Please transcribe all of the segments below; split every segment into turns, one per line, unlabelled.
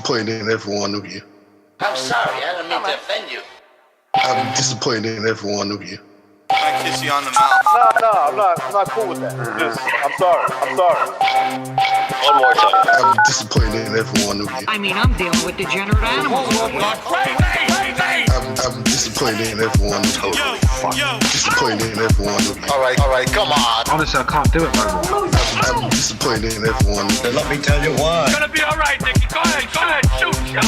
disappointed in every one of you.
I'm sorry, I don't mean to offend you.
I'm disappointed in every one of you.
I kiss you on the mouth.
No, I'm not cool with that. Just, I'm sorry.
One more time.
I'm disappointed in every one of you.
I mean, I'm dealing with degenerate animals.
I'm disappointed in every one of you. Disappointed in every one of you.
All right, come on.
Honestly, I can't do it, man.
I'm disappointed in every one of you.
Let me tell you why.
Gonna be all right, Nicky. Go ahead, shoot.
You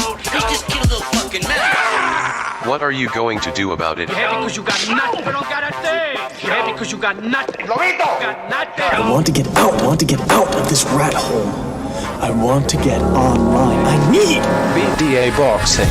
just killed a fucking man.
What are you going to do about it?
Yeah, because you got nothing. You don't got a thing. Yeah, because you got nothing. Lobito! You got nothing.
I want to get out. I want to get out of this rat hole. I want to get online. I need
BDA boxing.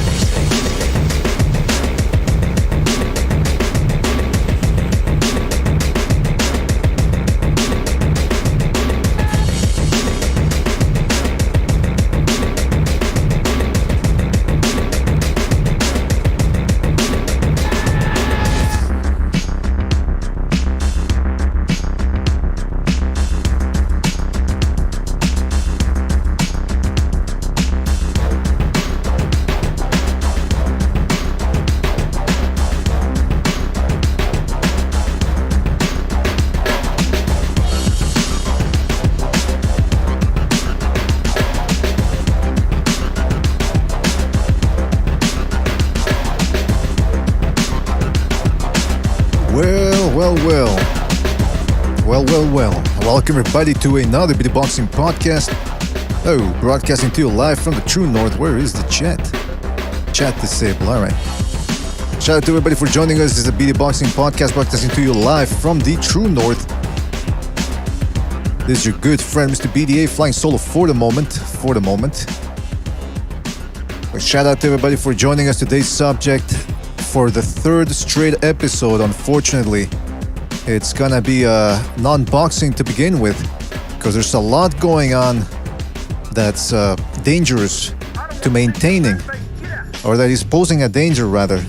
Well. Welcome everybody to another BD Boxing podcast. Broadcasting to you live from the True North. Where is the chat? Chat disabled, alright. Shout out to everybody for joining us. This is a BD Boxing podcast broadcasting to you live from the True North. This is your good friend, Mr. BDA, flying solo for the moment. But shout out to everybody for joining us. Today's subject for the third straight episode, unfortunately, it's gonna be non-boxing to begin with, because there's a lot going on that's dangerous to maintaining, or that is posing a danger rather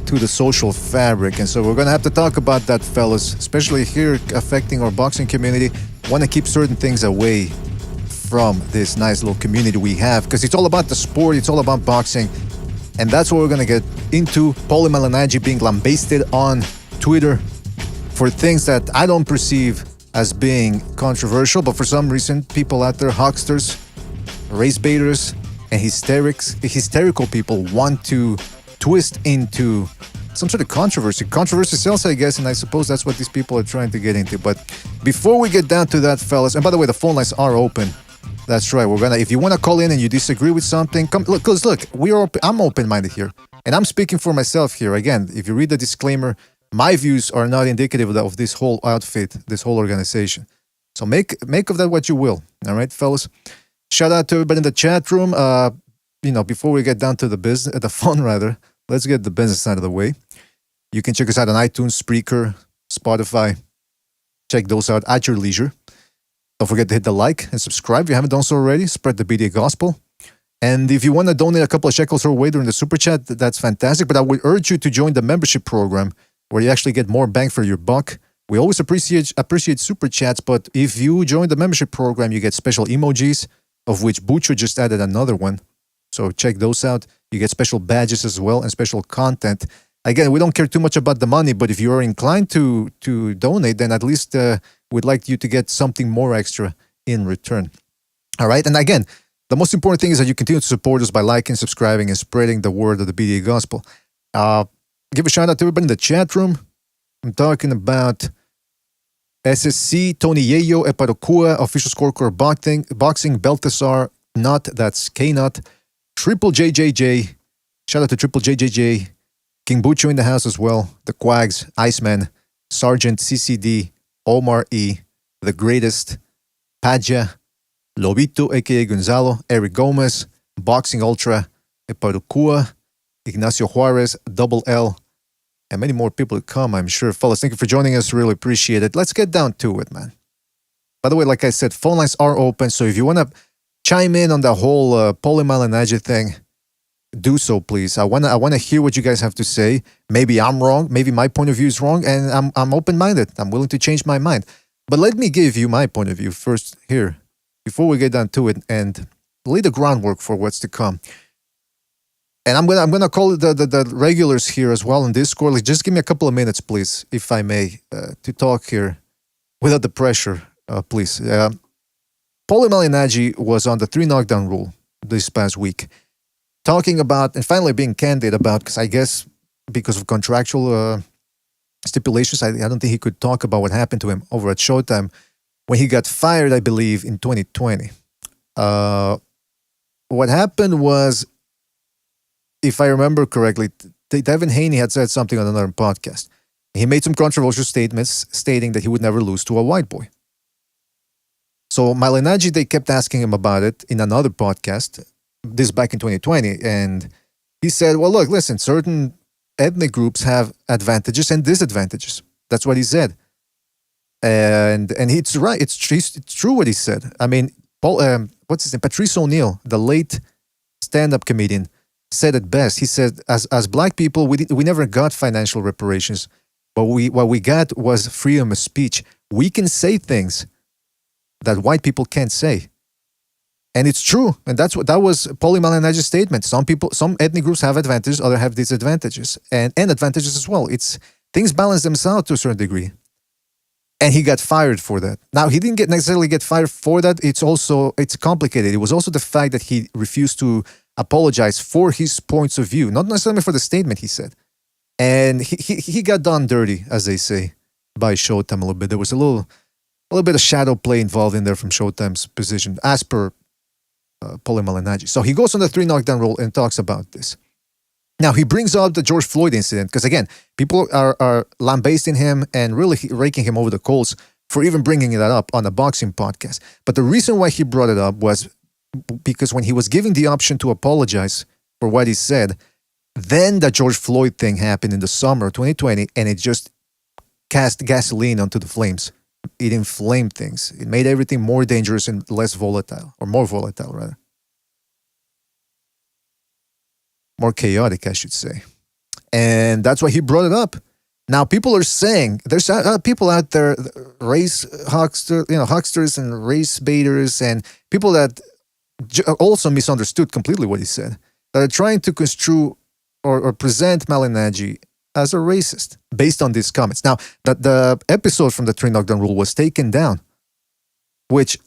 to the social fabric. And so we're gonna have to talk about that, fellas, especially here affecting our boxing community. Want to keep certain things away from this nice little community we have, because it's all about the sport, it's all about boxing, and that's what we're gonna get into. Paulie Malignaggi being lambasted on Twitter for things that I don't perceive as being controversial, but for some reason, people out there, hucksters, race baiters, and hysterical people want to twist into some sort of controversy. Controversy sells, I guess, and I suppose that's what these people are trying to get into. But before we get down to that, fellas, and by the way, the phone lines are open. That's right. If you want to call in and you disagree with something, come look. Because look, I'm open-minded here, and I'm speaking for myself here. Again, if you read the disclaimer, my views are not indicative of this whole outfit, this whole organization. So make of that what you will. All right, fellas. Shout out to everybody in the chat room. Before we get down to the fun rather, let's get the business out of the way. You can check us out on iTunes, Spreaker, Spotify. Check those out at your leisure. Don't forget to hit the like and subscribe if you haven't done so already. Spread the BDA gospel. And if you want to donate a couple of shekels our way during the super chat, that's fantastic. But I would urge you to join the membership program, where you actually get more bang for your buck. We always appreciate super chats, but if you join the membership program, you get special emojis, of which Bucho just added another one. So check those out. You get special badges as well and special content. Again, we don't care too much about the money, but if you are inclined to donate, then at least we'd like you to get something more extra in return. All right, and again, the most important thing is that you continue to support us by liking, subscribing, and spreading the word of the BDA gospel. Give a shout out to everybody in the chat room. I'm talking about SSC, Tony Yayo, Eparokua, Official Scorecard Boxing, Baltasar, Nut, that's K-Nut, Triple JJJ, shout out to Triple JJJ, King Bucho in the house as well, The Quags, Iceman, Sergeant CCD, Omar E, The Greatest, Padja, Lobito, aka Gonzalo, Eric Gomez, Boxing Ultra, Eparokua, Ignacio Juarez, Double L, and many more people to come, I'm sure. Fellas, thank you for joining us. Really appreciate it. Let's get down to it, man. By the way, like I said, phone lines are open, so if you want to chime in on the whole Paulie Malignaggi thing, do so, please. I want to hear what you guys have to say. Maybe I'm wrong. Maybe my point of view is wrong, and I'm open-minded. I'm willing to change my mind. But let me give you my point of view. view, first, here, before we get down to it, and lay the groundwork for what's to come. If you want to chime in on the whole Paulie Malignaggi thing, do so, please. I want to hear what you guys have to say. Maybe I'm wrong. Maybe my point of view is wrong, and I'm open-minded. But let me give you my point of view first here, before we get down to it, and lay the groundwork for what's to come. And I'm gonna call the regulars here as well in Discord. Like, just give me a couple of minutes, please, if I may, to talk here without the pressure, please. Paulie Malignaggi was on the 3 knockdown rule this past week, talking about and finally being candid about, because I guess because of contractual stipulations, I don't think he could talk about what happened to him over at Showtime when he got fired, I believe, in 2020. What happened was, if I remember correctly, Devin Haney had said something on another podcast. He made some controversial statements stating that he would never lose to a white boy. So Malignaggi, they kept asking him about it in another podcast, this back in 2020, and he said, well, look, listen, certain ethnic groups have advantages and disadvantages. That's what he said. And it's right. It's true what he said. I mean, what's his name? Patrice O'Neill, the late stand-up comedian, said it best. He said, as black people, we never got financial reparations, but what we got was freedom of speech. We can say things that white people can't say. And it's true. And that was Paulie Malignaggi's statement. Some ethnic groups have advantages, others have disadvantages and advantages as well. Things balance themselves to a certain degree. And he got fired for that. Now, he didn't necessarily get fired for that. It's complicated. It was also the fact that he refused to apologize for his points of view, not necessarily for the statement he said. And he got done dirty, as they say, by Showtime a little bit. There was a little bit of shadow play involved in there from Showtime's position, as per Paulie Malignaggi. So he goes on the 3 knockdown rule and talks about this. Now, he brings up the George Floyd incident because, again, people are lambasting him and really raking him over the coals for even bringing that up on a boxing podcast. But the reason why he brought it up was because when he was given the option to apologize for what he said, then the George Floyd thing happened in the summer of 2020, and it just cast gasoline onto the flames. It inflamed things. It made everything more dangerous and less volatile, or more volatile, rather. More chaotic, I should say. And that's why he brought it up. Now, people are saying, there's people out there, hucksters and race baiters, and people that also misunderstood completely what he said, that are trying to construe or present Malignaggi as a racist based on these comments. Now, the episode from the 3 knockdown rule was taken down, which,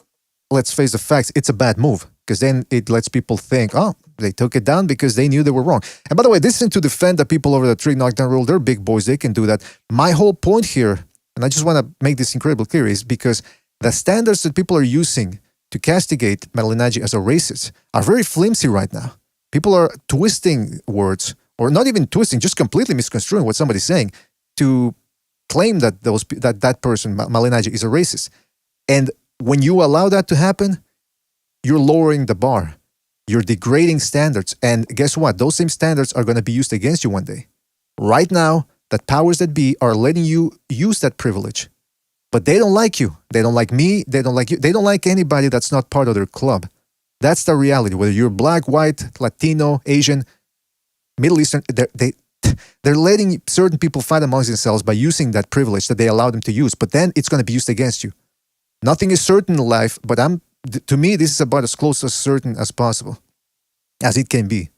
let's face the facts, it's a bad move, because then it lets people think, oh, they took it down because they knew they were wrong. And by the way, this isn't to defend the people over the 3 knockdown rule. They're big boys. They can do that. My whole point here, and I just want to make this incredibly clear, is because the standards that people are using to castigate Malignaggi as a racist are very flimsy right now. People are twisting words, or not even twisting, just completely misconstruing what somebody's saying to claim that that person, Malignaggi, is a racist. And when you allow that to happen, you're lowering the bar. You're degrading standards. And guess what? Those same standards are going to be used against you one day. Right now, the powers that be are letting you use that privilege. But they don't like you. They don't like me. They don't like you. They don't like anybody that's not part of their club. That's the reality. Whether you're black, white, Latino, Asian, Middle Eastern, they're letting certain people fight amongst themselves by using that privilege that they allow them to use. But then it's going to be used against you. Nothing is certain in life, but to me, this is about as close as certain as possible, as it can be.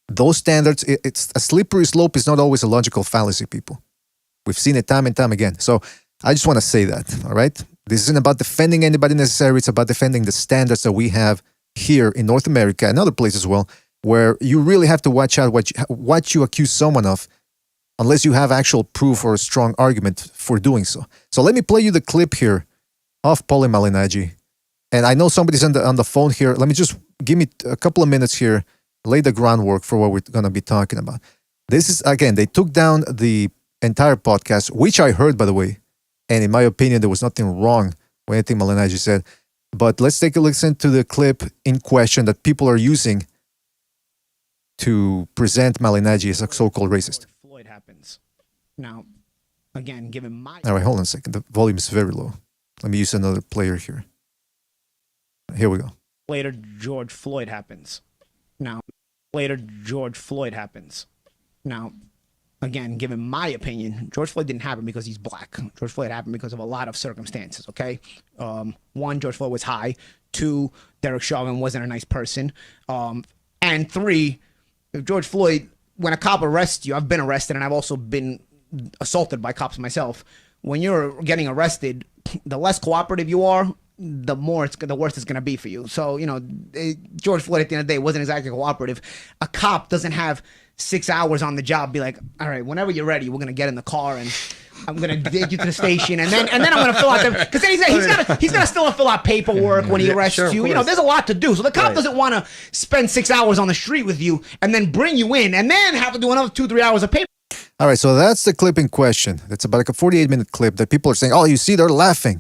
Those standards, it's a slippery slope is not always a logical fallacy, people. We've seen it time and time again. So I just want to say that, all right? This isn't about defending anybody necessarily. It's about defending the standards that we have here in North America and other places as well, where you really have to watch out what you accuse someone of, unless you have actual proof or a strong argument for doing so. So let me play you the clip here of Paulie Malignaggi. And I know somebody's on the phone here. Let me just give me a couple of minutes here, lay the groundwork for what we're going to be talking about. This is, again, they took down the entire podcast, which I heard, by the way. And in my opinion, there was nothing wrong with anything Malignaggi said. But let's take a listen to the clip in question that people are using to present Malignaggi as a so-called racist.
Floyd happens. Now, again, given my...
All right, hold on a second. The volume is very low. Let me use another player here. Here we go.
Later, George Floyd happens. Now, again, given my opinion, George Floyd didn't happen because he's black. George Floyd happened because of a lot of circumstances, okay? One, George Floyd was high. Two, Derek Chauvin wasn't a nice person. And three, If George Floyd, when a cop arrests you, I've been arrested and I've also been assaulted by cops myself. When you're getting arrested, the less cooperative you are, the worse it's going to be for you. So, George Floyd at the end of the day wasn't exactly cooperative. A cop doesn't have 6 hours on the job, be like, all right, whenever you're ready, we're going to get in the car and I'm going to take you to the station. And then I'm going to fill out because then he's got to still fill out paperwork when he arrests you. There's a lot to do. So the cop doesn't want to spend 6 hours on the street with you and then bring you in and then have to do another 2-3 hours of paper.
All right, so that's the clip in question. It's about like a 48-minute clip that people are saying, oh, you see, they're laughing.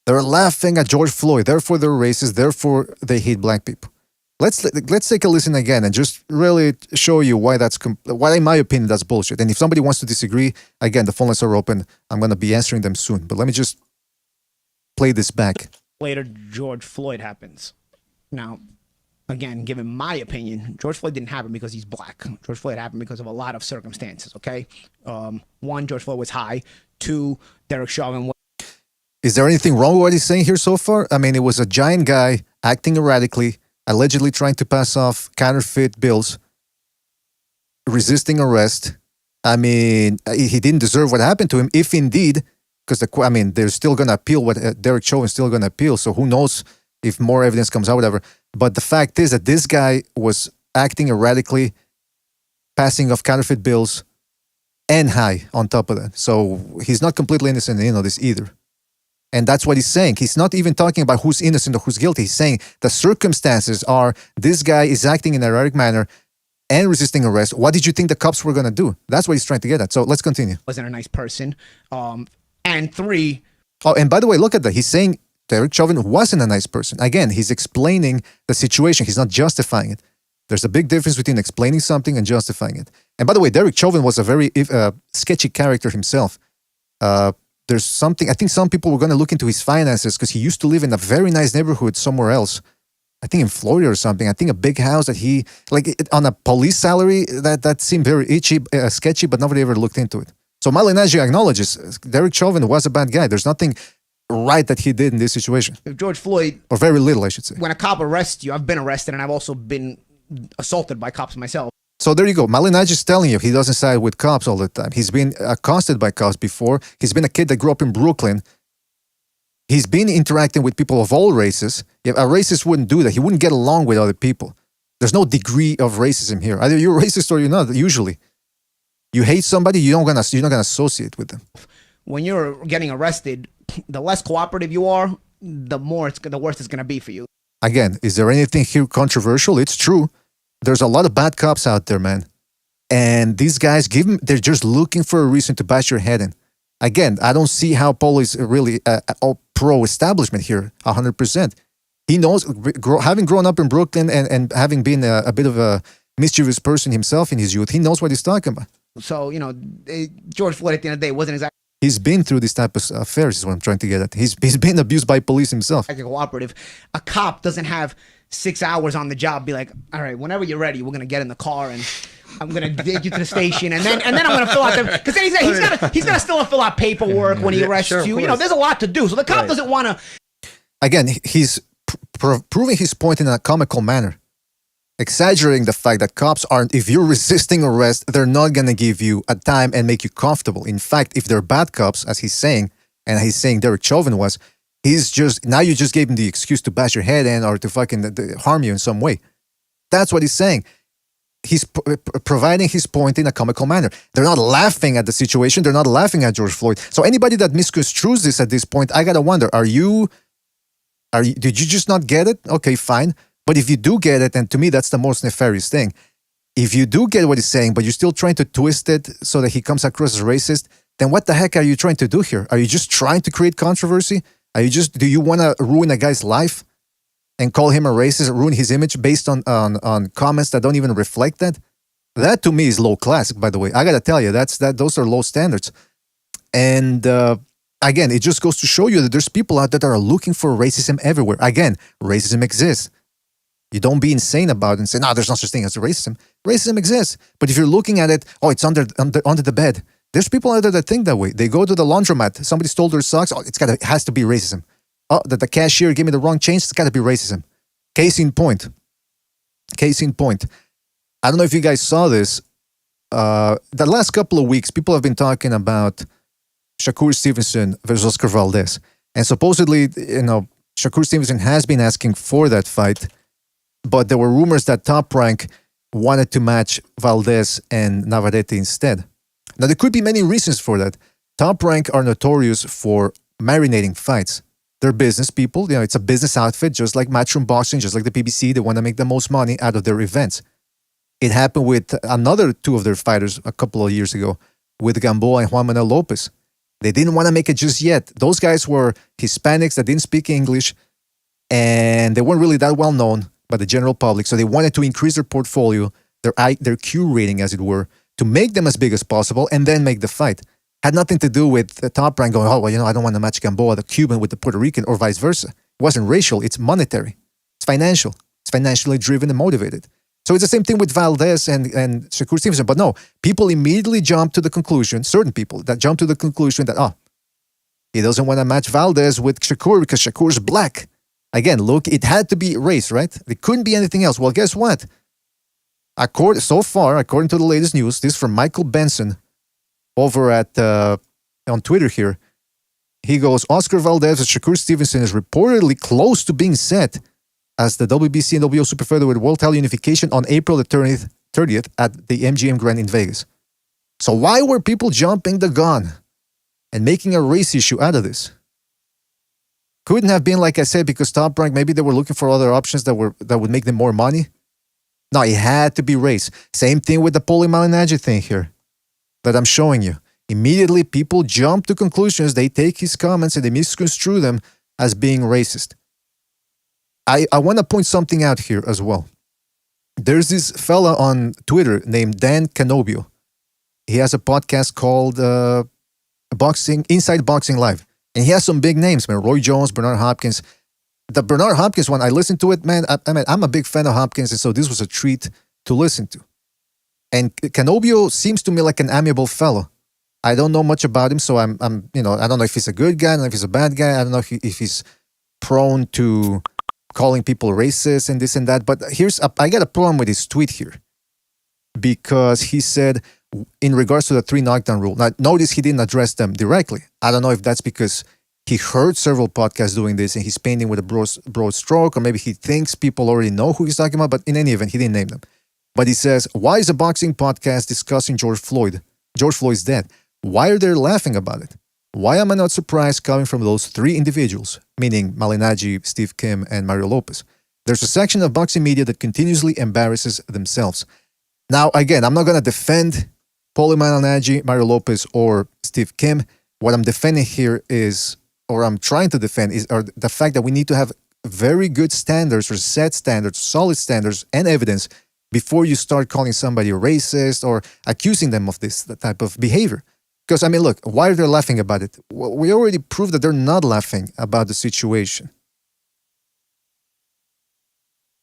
They're laughing at George Floyd. Therefore, they're racist. Therefore, they hate black people. Let's take a listen again and just really show you why why, in my opinion, that's bullshit. And if somebody wants to disagree, again, the phone lines are open. I'm going to be answering them soon. But let me just play this back.
Later, George Floyd happens. Now, again, given my opinion, George Floyd didn't happen because he's black. George Floyd happened because of a lot of circumstances, okay? One, George Floyd was high. Two, Derek Chauvin was...
Is there anything wrong with what he's saying here so far? I mean, it was a giant guy acting erratically, allegedly trying to pass off counterfeit bills, resisting arrest. I mean, he didn't deserve what happened to him, if indeed, because they're still going to appeal what Derek Chauvin's still going to appeal, so who knows if more evidence comes out, whatever. But the fact is that this guy was acting erratically, passing off counterfeit bills, and high on top of that. So he's not completely innocent in this either. And that's what he's saying. He's not even talking about who's innocent or who's guilty. He's saying the circumstances are this guy is acting in an erratic manner and resisting arrest. What did you think the cops were going to do? That's what he's trying to get at. So let's continue.
Wasn't a nice person. And three...
Oh, and by the way, look at that. He's saying Derek Chauvin wasn't a nice person. Again, he's explaining the situation. He's not justifying it. There's a big difference between explaining something and justifying it. And by the way, Derek Chauvin was a very sketchy character himself. There's something, I think some people were going to look into his finances because he used to live in a very nice neighborhood somewhere else. I think in Florida or something. I think a big house that he, on a police salary, that seemed very itchy, sketchy, but nobody ever looked into it. So Malignaggi acknowledges Derek Chauvin was a bad guy. There's nothing right that he did in this situation.
If George Floyd...
Or very little, I should say.
When a cop arrests you, I've been arrested and I've also been assaulted by cops myself.
So there you go. Malignaggi is telling you he doesn't side with cops all the time. He's been accosted by cops before. He's been a kid that grew up in Brooklyn. He's been interacting with people of all races. A racist wouldn't do that. He wouldn't get along with other people. There's no degree of racism here. Either you're racist or you're not, usually. You hate somebody, you're not gonna associate with them. When
you're getting arrested, the less cooperative you are, the worse it's going to be for you.
Again, is there anything here controversial? It's true. There's a lot of bad cops out there, man. And these guys, they're just looking for a reason to bash your head in. Again, I don't see how Paulie is really pro-establishment here, 100%. He knows, having grown up in Brooklyn and having been a bit of a mischievous person himself in his youth, he knows what he's talking about.
So, George Floyd at the end of the day wasn't exactly...
He's been through this type of affairs is what I'm trying to get at. He's been abused by police himself.
Cooperative. A cop doesn't have 6 hours on the job, be like, all right, whenever you're ready, we're going to get in the car and I'm going to take you to the station. And then I'm going to fill out because then he's got to still fill out paperwork when he arrests you. There's a lot to do. So the cop doesn't want to...
Again, he's proving his point in a comical manner. Exaggerating the fact that cops aren't, if you're resisting arrest, they're not going to give you a time and make you comfortable. In fact, if they're bad cops, as he's saying, and he's saying Derek Chauvin was, now you just gave him the excuse to bash your head in or to fucking harm you in some way. That's what he's saying. He's providing his point in a comical manner. They're not laughing at the situation. They're not laughing at George Floyd. So anybody that misconstrues this at this point, I got to wonder, did you just not get it? Okay, fine. But if you do get it, and to me, that's the most nefarious thing. If you do get what he's saying, but you're still trying to twist it so that he comes across as racist, then what the heck are you trying to do here? Are you just trying to create controversy? Do you want to ruin a guy's life and call him a racist, ruin his image based on comments that don't even reflect that? That to me is low class, by the way. I got to tell you, those are low standards. And again, it just goes to show you that there's people out there that are looking for racism everywhere. Again, racism exists. You don't be insane about it and say, no, there's no such thing as racism. Racism exists. But if you're looking at it, oh, it's under the bed. There's people out there that think that way. They go to the laundromat. Somebody stole their socks. Oh, it has to be racism. Oh, the cashier gave me the wrong change. It's got to be racism. Case in point. I don't know if you guys saw this. The last couple of weeks, people have been talking about Shakur Stevenson versus Oscar Valdez. And supposedly, Shakur Stevenson has been asking for that fight, but there were rumors that Top Rank wanted to match Valdez and Navarrete instead. Now, there could be many reasons for that. Top Rank are notorious for marinating fights. They're business people. It's a business outfit, just like Matchroom Boxing, just like the PBC. They want to make the most money out of their events. It happened with another two of their fighters a couple of years ago with Gamboa and Juan Manuel Lopez. They didn't want to make it just yet. Those guys were Hispanics that didn't speak English, and they weren't really that well known by the general public. So they wanted to increase their portfolio, their Q rating, as it were, to make them as big as possible and then make the fight. Had nothing to do with the Top Rank going, I don't want to match Gamboa, the Cuban, with the Puerto Rican, or vice versa. It wasn't racial. It's monetary. It's financial. It's financially driven and motivated. So it's the same thing with Valdez and Shakur Stevenson. But no, people immediately jump to the conclusion, certain people that jump to the conclusion that, he doesn't want to match Valdez with Shakur because Shakur's black. Again, look, it had to be race, right? It couldn't be anything else. Well, guess what? According to the latest news, this is from Michael Benson over at on Twitter here. He goes, Oscar Valdez and Shakur Stevenson is reportedly close to being set as the WBC and WBO Super Featherweight World Title Unification on April the 30th at the MGM Grand in Vegas. So why were people jumping the gun and making a race issue out of this? Couldn't have been, like I said, because Top Rank, maybe they were looking for other options that would make them more money. No, it had to be race. Same thing with the Paulie Malignaggi thing here that I'm showing you. Immediately, people jump to conclusions. They take his comments and they misconstrue them as being racist. I want to point something out here as well. There's this fella on Twitter named Dan Canobio. He has a podcast called Inside Boxing Live. And he has some big names, man. Roy Jones, Bernard Hopkins. The Bernard Hopkins one, I listened to it, man. I'm a big fan of Hopkins, and so this was a treat to listen to. And Canobio seems to me like an amiable fellow. I don't know much about him, so I'm I don't know if he's a good guy, I don't know if he's a bad guy, I don't know if he's prone to calling people racist and this and that. But I got a problem with his tweet here because he said, in regards to the 3 knockdown rule. Now, notice he didn't address them directly. I don't know if that's because he heard several podcasts doing this and he's painting with a broad stroke, or maybe he thinks people already know who he's talking about. But in any event, he didn't name them. But he says, why is a boxing podcast discussing George Floyd? George Floyd's dead. Why are they laughing about it? Why am I not surprised coming from those 3 individuals, meaning Malignaggi, Steve Kim, and Mario Lopez? There's a section of boxing media that continuously embarrasses themselves. Now, again, I'm not going to defend Paulie Malignaggi, Mario Lopez, or Steve Kim. What I'm defending here is, or I'm trying to defend, are the fact that we need to have very good standards, or set standards, solid standards, and evidence before you start calling somebody racist or accusing them of this type of behavior. Because, look, why are they laughing about it? Well, we already proved that they're not laughing about the situation.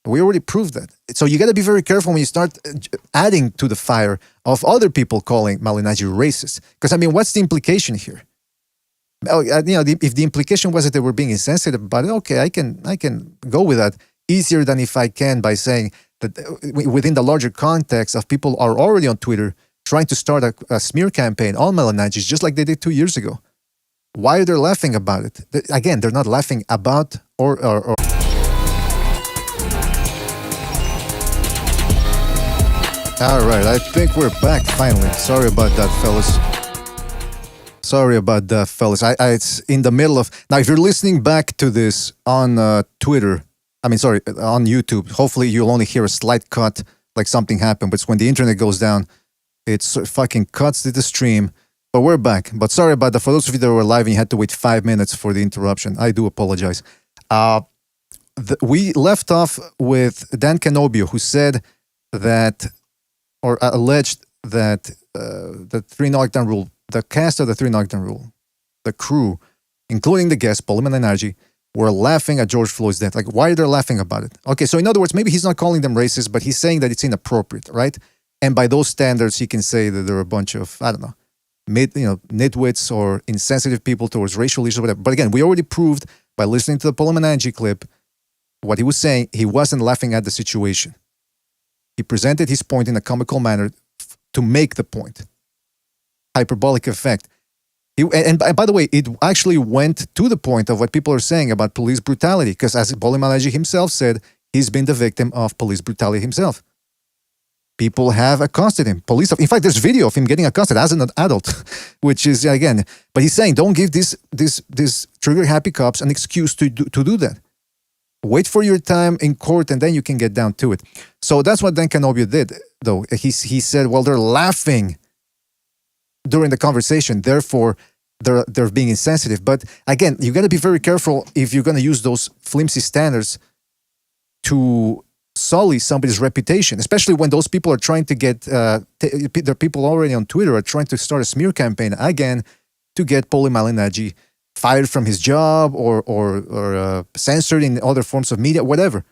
We already proved that. So you got to be very careful when you start adding to the fire of other people calling Malignaggi racist. Because, what's the implication here? If the implication was that they were being insensitive about it, okay, I can go with that easier than if I can by saying that within the larger context of people are already on Twitter trying to start a smear campaign on Malignaggi, just like they did 2 years ago. Why are they laughing about it? Again, they're not laughing about or All right, I think we're back finally. Sorry about that, fellas. It's in the middle of... Now, if you're listening back to this on Twitter, on YouTube, hopefully you'll only hear a slight cut, like something happened. But when the internet goes down, it fucking cuts to the stream. But we're back. But sorry about that. For those of you that were live and you had to wait 5 minutes for the interruption, I do apologize. We left off with Dan Canobio, who said that... or alleged that the 3 knockdown rule, the cast of the 3 knockdown rule, the crew, including the guest, Paulie Malignaggi, were laughing at George Floyd's death. Like, why are they laughing about it? Okay, so in other words, maybe he's not calling them racist, but he's saying that it's inappropriate, right? And by those standards, he can say that they're a bunch of, nitwits or insensitive people towards racial issues or whatever. But again, we already proved by listening to the Paulie Malignaggi clip, what he was saying, he wasn't laughing at the situation. He presented his point in a comical manner to make the point. Hyperbolic effect. And by the way, it actually went to the point of what people are saying about police brutality, because as Paulie Malignaggi himself said, he's been the victim of police brutality himself. People have accosted him. In fact, there's video of him getting accosted as an adult, which is, again, but he's saying, don't give these trigger-happy cops an excuse to do that. Wait for your time in court, and then you can get down to it. So that's what Dan Canobio did, though. He said, well, they're laughing during the conversation, therefore they're being insensitive. But again, you got to be very careful if you're going to use those flimsy standards to sully somebody's reputation, especially when those people are trying to get the people already on Twitter are trying to start a smear campaign again to get Paulie Malignaggi fired from his job or censored in other forms of media, whatever.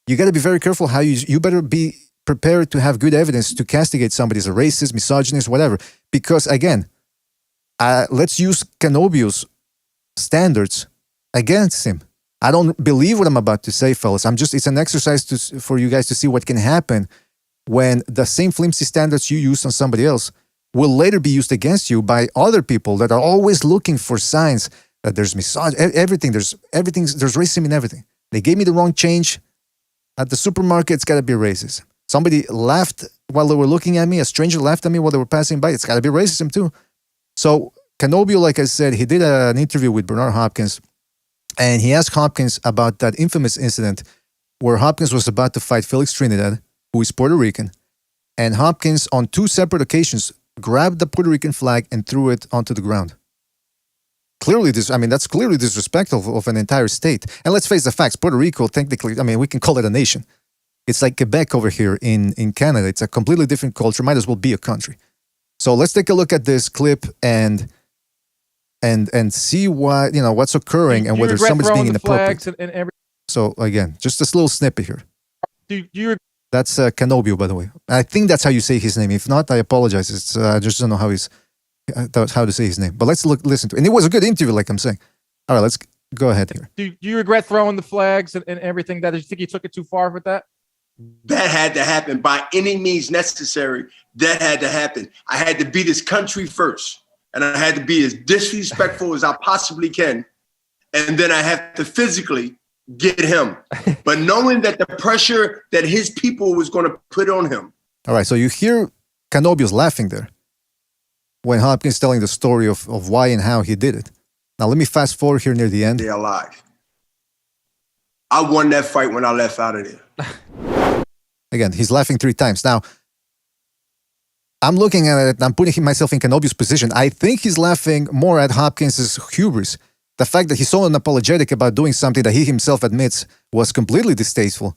You got to be very careful how you better be prepared to have good evidence to castigate somebody as a racist, misogynist, whatever. Because again, let's use Canobio's standards against him. I don't believe what I'm about to say, fellas. It's an exercise for you guys to see what can happen when the same flimsy standards you use on somebody else will later be used against you by other people that are always looking for signs that there's everything, there's racism in everything. They gave me the wrong change at the supermarket, it's gotta be racist. Somebody laughed while they were looking at me, a stranger laughed at me while they were passing by, it's gotta be racism too. So Canobio, like I said, he did an interview with Bernard Hopkins, and he asked Hopkins about that infamous incident where Hopkins was about to fight Felix Trinidad, who is Puerto Rican, and Hopkins on 2 separate occasions grabbed the Puerto Rican flag and threw it onto the ground. That's clearly disrespectful of an entire state. And let's face the facts, Puerto Rico, technically, we can call it a nation. It's like Quebec over here in Canada. It's a completely different culture, might as well be a country. So let's take a look at this clip and see what's occurring and whether somebody's being inappropriate. So again, just this little snippet here. That's Canobio, by the way. I think that's how you say his name. If not, I apologize. I just don't know how to say his name. But let's listen to it. And it was a good interview, like I'm saying. All right, let's go ahead here.
Do you regret throwing the flags and everything? That you think you took it too far with that?
That had to happen by any means necessary. That had to happen. I had to beat this country first. And I had to be as disrespectful as I possibly can. And then I have to physically get him. But knowing that the pressure that his people was going to put on him.
All right, so you hear Canobio's laughing there when Hopkins telling the story of why and how he did it. Now, let me fast forward here near the end.
They're alive. I won that fight when I left out of there.
Again, he's laughing 3 times. Now, I'm looking at it, I'm putting myself in Canobio's position. I think he's laughing more at Hopkins' hubris. The fact that he's so unapologetic about doing something that he himself admits was completely distasteful.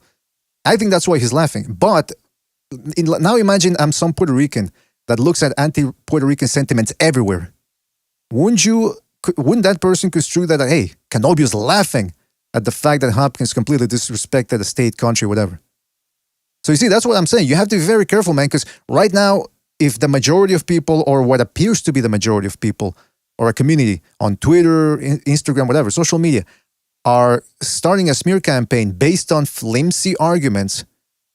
I think that's why he's laughing. But now imagine I'm some Puerto Rican that looks at anti-Puerto Rican sentiments everywhere. Wouldn't that person construe that, hey, Canobio's laughing at the fact that Hopkins completely disrespected the state, country, whatever. So you see, that's what I'm saying. You have to be very careful, man, because right now, if the majority of people, or what appears to be the majority of people, or a community on Twitter, Instagram, whatever, social media, are starting a smear campaign based on flimsy arguments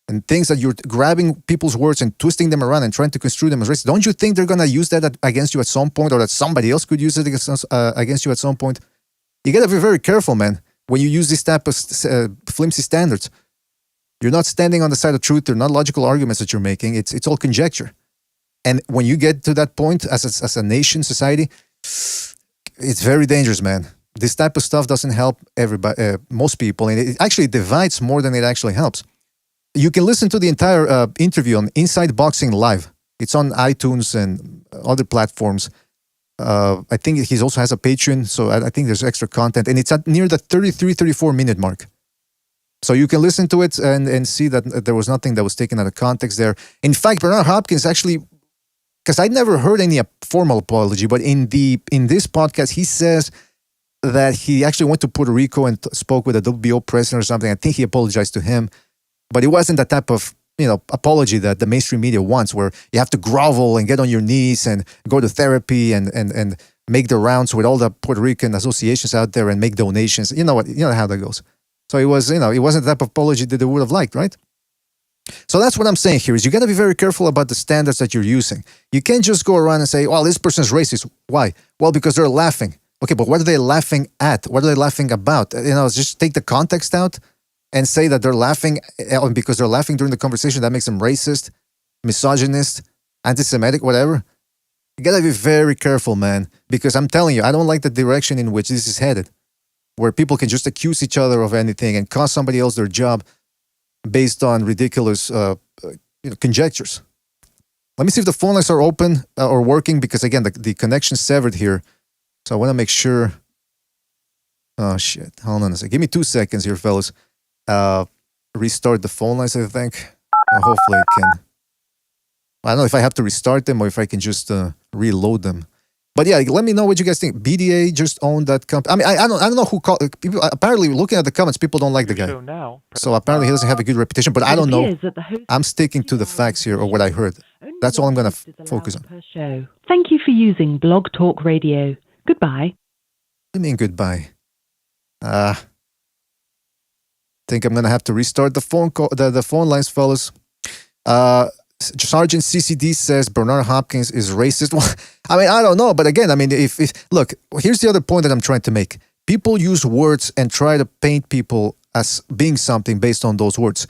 and things that you're grabbing people's words and twisting them around and trying to construe them as racist, don't you think they're going to use that against you at some point, or that somebody else could use it against you at some point? You got to be very careful, man, when you use this type of flimsy standards. You're not standing on the side of truth. They're not logical arguments that you're making. It's all conjecture. And when you get to that point as a nation, society, it's very dangerous, man. This type of stuff doesn't help everybody, most people, and it actually divides more than it actually helps. You can listen to the entire interview on Inside Boxing Live. It's on iTunes and other platforms. I think he also has a Patreon, so I think there's extra content, and it's at near the 34 minute mark. So you can listen to it and see that there was nothing that was taken out of context there. In fact, Bernard Hopkins actually, because I'd never heard any formal apology, but in this podcast, he says that he actually went to Puerto Rico and spoke with a WBO president or something. I think he apologized to him, but it wasn't the type of apology that the mainstream media wants, where you have to grovel and get on your knees and go to therapy and make the rounds with all the Puerto Rican associations out there and make donations. You know how that goes. So it was, it wasn't the type of apology that they would have liked, right? So that's what I'm saying here is you got to be very careful about the standards that you're using. You can't just go around and say, well, this person's racist. Why? Well, because they're laughing. Okay, but what are they laughing at? What are they laughing about? Just take the context out and say that they're laughing because they're laughing during the conversation. That makes them racist, misogynist, anti-Semitic, whatever. You got to be very careful, man, because I'm telling you, I don't like the direction in which this is headed, where people can just accuse each other of anything and cost somebody else their job based on ridiculous conjectures. Let me see if the phone lines are open or working, because again, the connection's severed here. So I want to make sure. Oh shit! Hold on a second. Give me 2 seconds here, fellas. Restart the phone lines, I think. Hopefully I can. I don't know if I have to restart them or if I can just reload them. But yeah, let me know what you guys think. BDA just owned that company. I mean, I don't know who called. People, apparently, looking at the comments, people don't like the guy. So apparently, he doesn't have a good reputation. But I don't know. I'm sticking to the facts here or what I heard. That's all I'm going to focus on.
Thank you for using Blog Talk Radio. Goodbye.
What do you mean goodbye? Think I'm going to have to restart the phone call, the phone lines, fellas. Sergeant CCD says Bernard Hopkins is racist. Well, I mean, I don't know, but again, I mean, if look, here's the other point that I'm trying to make. People use words and try to paint people as being something based on those words.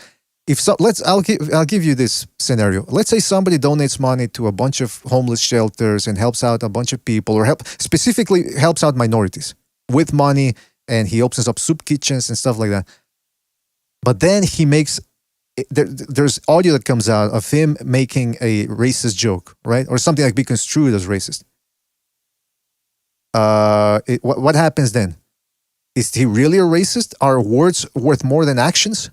If so, I'll give you this scenario. Let's say somebody donates money to a bunch of homeless shelters and helps out a bunch of people, or specifically helps out minorities with money, and he opens up soup kitchens and stuff like that. But then he makes. There's audio that comes out of him making a racist joke, right? Or something like be construed as racist. What happens then? Is he really a racist? Are words worth more than actions?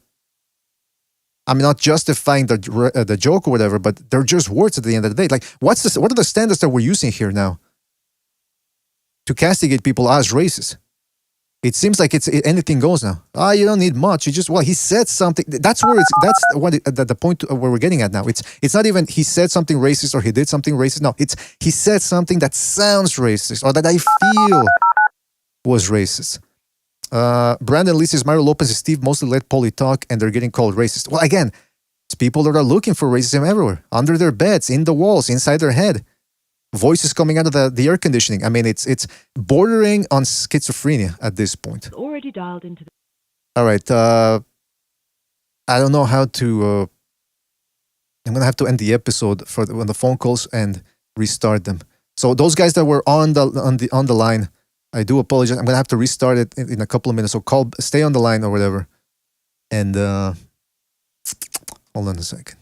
I'm not justifying the joke or whatever, but they're just words at the end of the day. Like, what are the standards that we're using here now to castigate people as racist? It seems like anything goes now. You don't need much. You just, he said something. That's the point where we're getting at now. It's not even he said something racist or he did something racist. No, it's he said something that sounds racist or that I feel was racist. Brandon Lee says Mario Lopez and Steve mostly let Paulie talk and they're getting called racist. Well, again, it's people that are looking for racism everywhere, under their beds, in the walls, inside their head. Voices coming out of the air conditioning. I mean, it's bordering on schizophrenia at this point.
Already dialed into.
All right. I don't know how to. I'm gonna have to end the episode on the phone calls and restart them. So those guys that were on the line, I do apologize. I'm gonna have to restart it in a couple of minutes. So stay on the line or whatever. And hold on a second.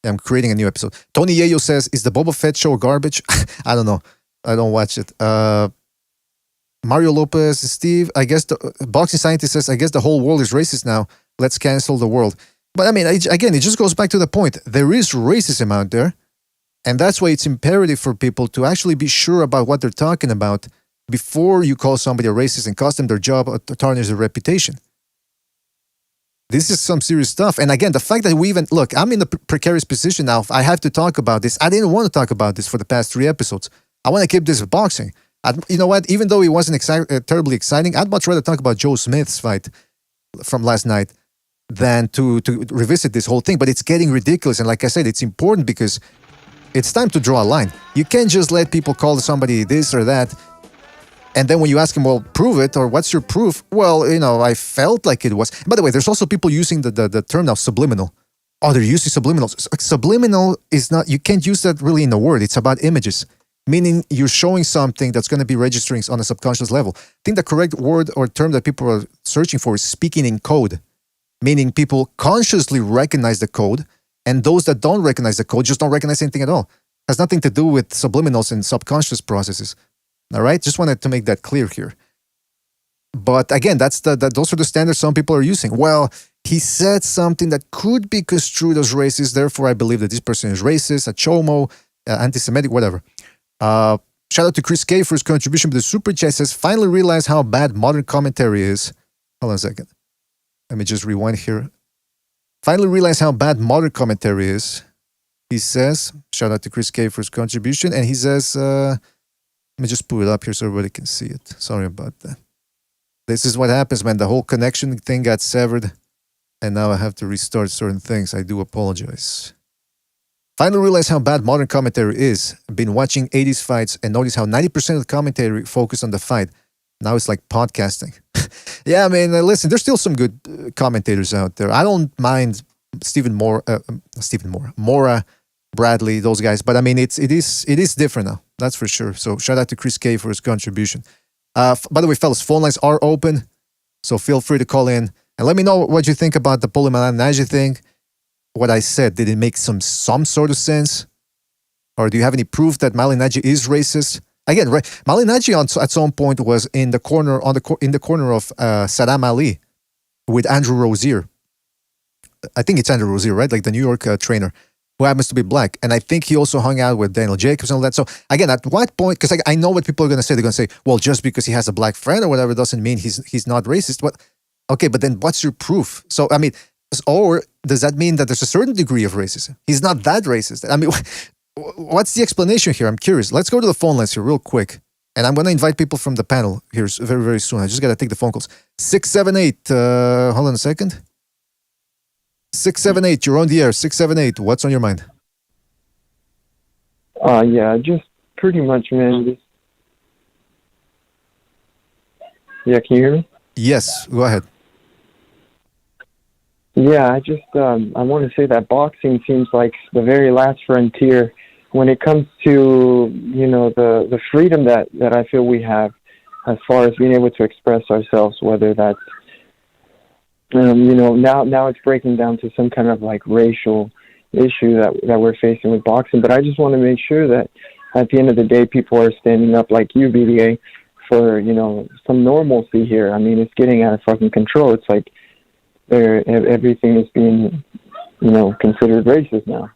I'm creating a new episode. Tony Yayo says, is the Boba Fett show garbage? I don't know. I don't watch it. Mario Lopez, Steve, I guess the boxing scientist says, I guess the whole world is racist now. Let's cancel the world. But I mean, again, it just goes back to the point. There is racism out there. And that's why it's imperative for people to actually be sure about what they're talking about before you call somebody a racist and cost them their job or tarnish their reputation. This is some serious stuff. And again, the fact that look, I'm in a precarious position now. I have to talk about this. I didn't want to talk about this for the past 3 episodes. I want to keep this boxing. You know what? Even though it wasn't terribly exciting, I'd much rather talk about Joe Smith's fight from last night than to revisit this whole thing. But it's getting ridiculous. And like I said, it's important because it's time to draw a line. You can't just let people call somebody this or that. And then when you ask him, well, prove it, or what's your proof? Well, I felt like it was. By the way, there's also people using the term now, subliminal. Oh, they're using subliminals. Subliminal is not, you can't use that really in a word. It's about images, meaning you're showing something that's going to be registering on a subconscious level. I think the correct word or term that people are searching for is speaking in code, meaning people consciously recognize the code, and those that don't recognize the code just don't recognize anything at all. It has nothing to do with subliminals and subconscious processes. All right, just wanted to make that clear here. But again, those are the standards some people are using. Well, he said something that could be construed as racist, therefore I believe that this person is racist, a chomo, anti-Semitic, whatever. Shout out to Chris K for his contribution to the super chat. Says, finally realized how bad modern commentary is. Hold on a second. Let me just rewind here. Finally realized how bad modern commentary is. He says, shout out to Chris K for his contribution, and he says, let me just pull it up here so everybody can see it. Sorry about that. This is what happens when the whole connection thing got severed. and now I have to restart certain things. I do apologize. Finally realized how bad modern commentary is. I've been watching 80s fights and noticed how 90% of the commentary focused on the fight. Now it's like podcasting. Yeah, I mean, listen, there's still some good commentators out there. I don't mind Mora, Bradley, those guys. But I mean, it is different now. That's for sure. So shout out to Chris K for his contribution. By the way, fellas, phone lines are open, so feel free to call in and let me know what you think about the Paulie Malignaggi thing. What I said, did it make some sort of sense, or do you have any proof that Malignaggi is racist? Again, Malignaggi at some point was in the corner of Saddam Ali with Andrew Rozier. I think it's Andrew Rozier, right? Like the New York trainer, who happens to be black. And I think he also hung out with Daniel Jacobs and all that. So again, at what point, because I know what people are going to say. They're going to say, well, just because he has a black friend or whatever doesn't mean he's not racist. But okay, but then what's your proof? So, I mean, or does that mean that there's a certain degree of racism? He's not that racist. I mean, what's the explanation here? I'm curious. Let's go to the phone lines here real quick. And I'm going to invite people from the panel here very, very soon. I just got to take the phone calls. 678, hold on a second. 678, you're on the air. 678, what's on your mind?
Yeah, just pretty much, man. Yeah, can you hear me?
Yes, go ahead.
Yeah, I just, I want to say that boxing seems like the very last frontier when it comes to, the freedom that I feel we have as far as being able to express ourselves, whether that's, now it's breaking down to some kind of like racial issue that we're facing with boxing. But I just want to make sure that at the end of the day, people are standing up like you, BDA, for, some normalcy here. I mean, it's getting out of fucking control. It's like everything is being, considered racist now.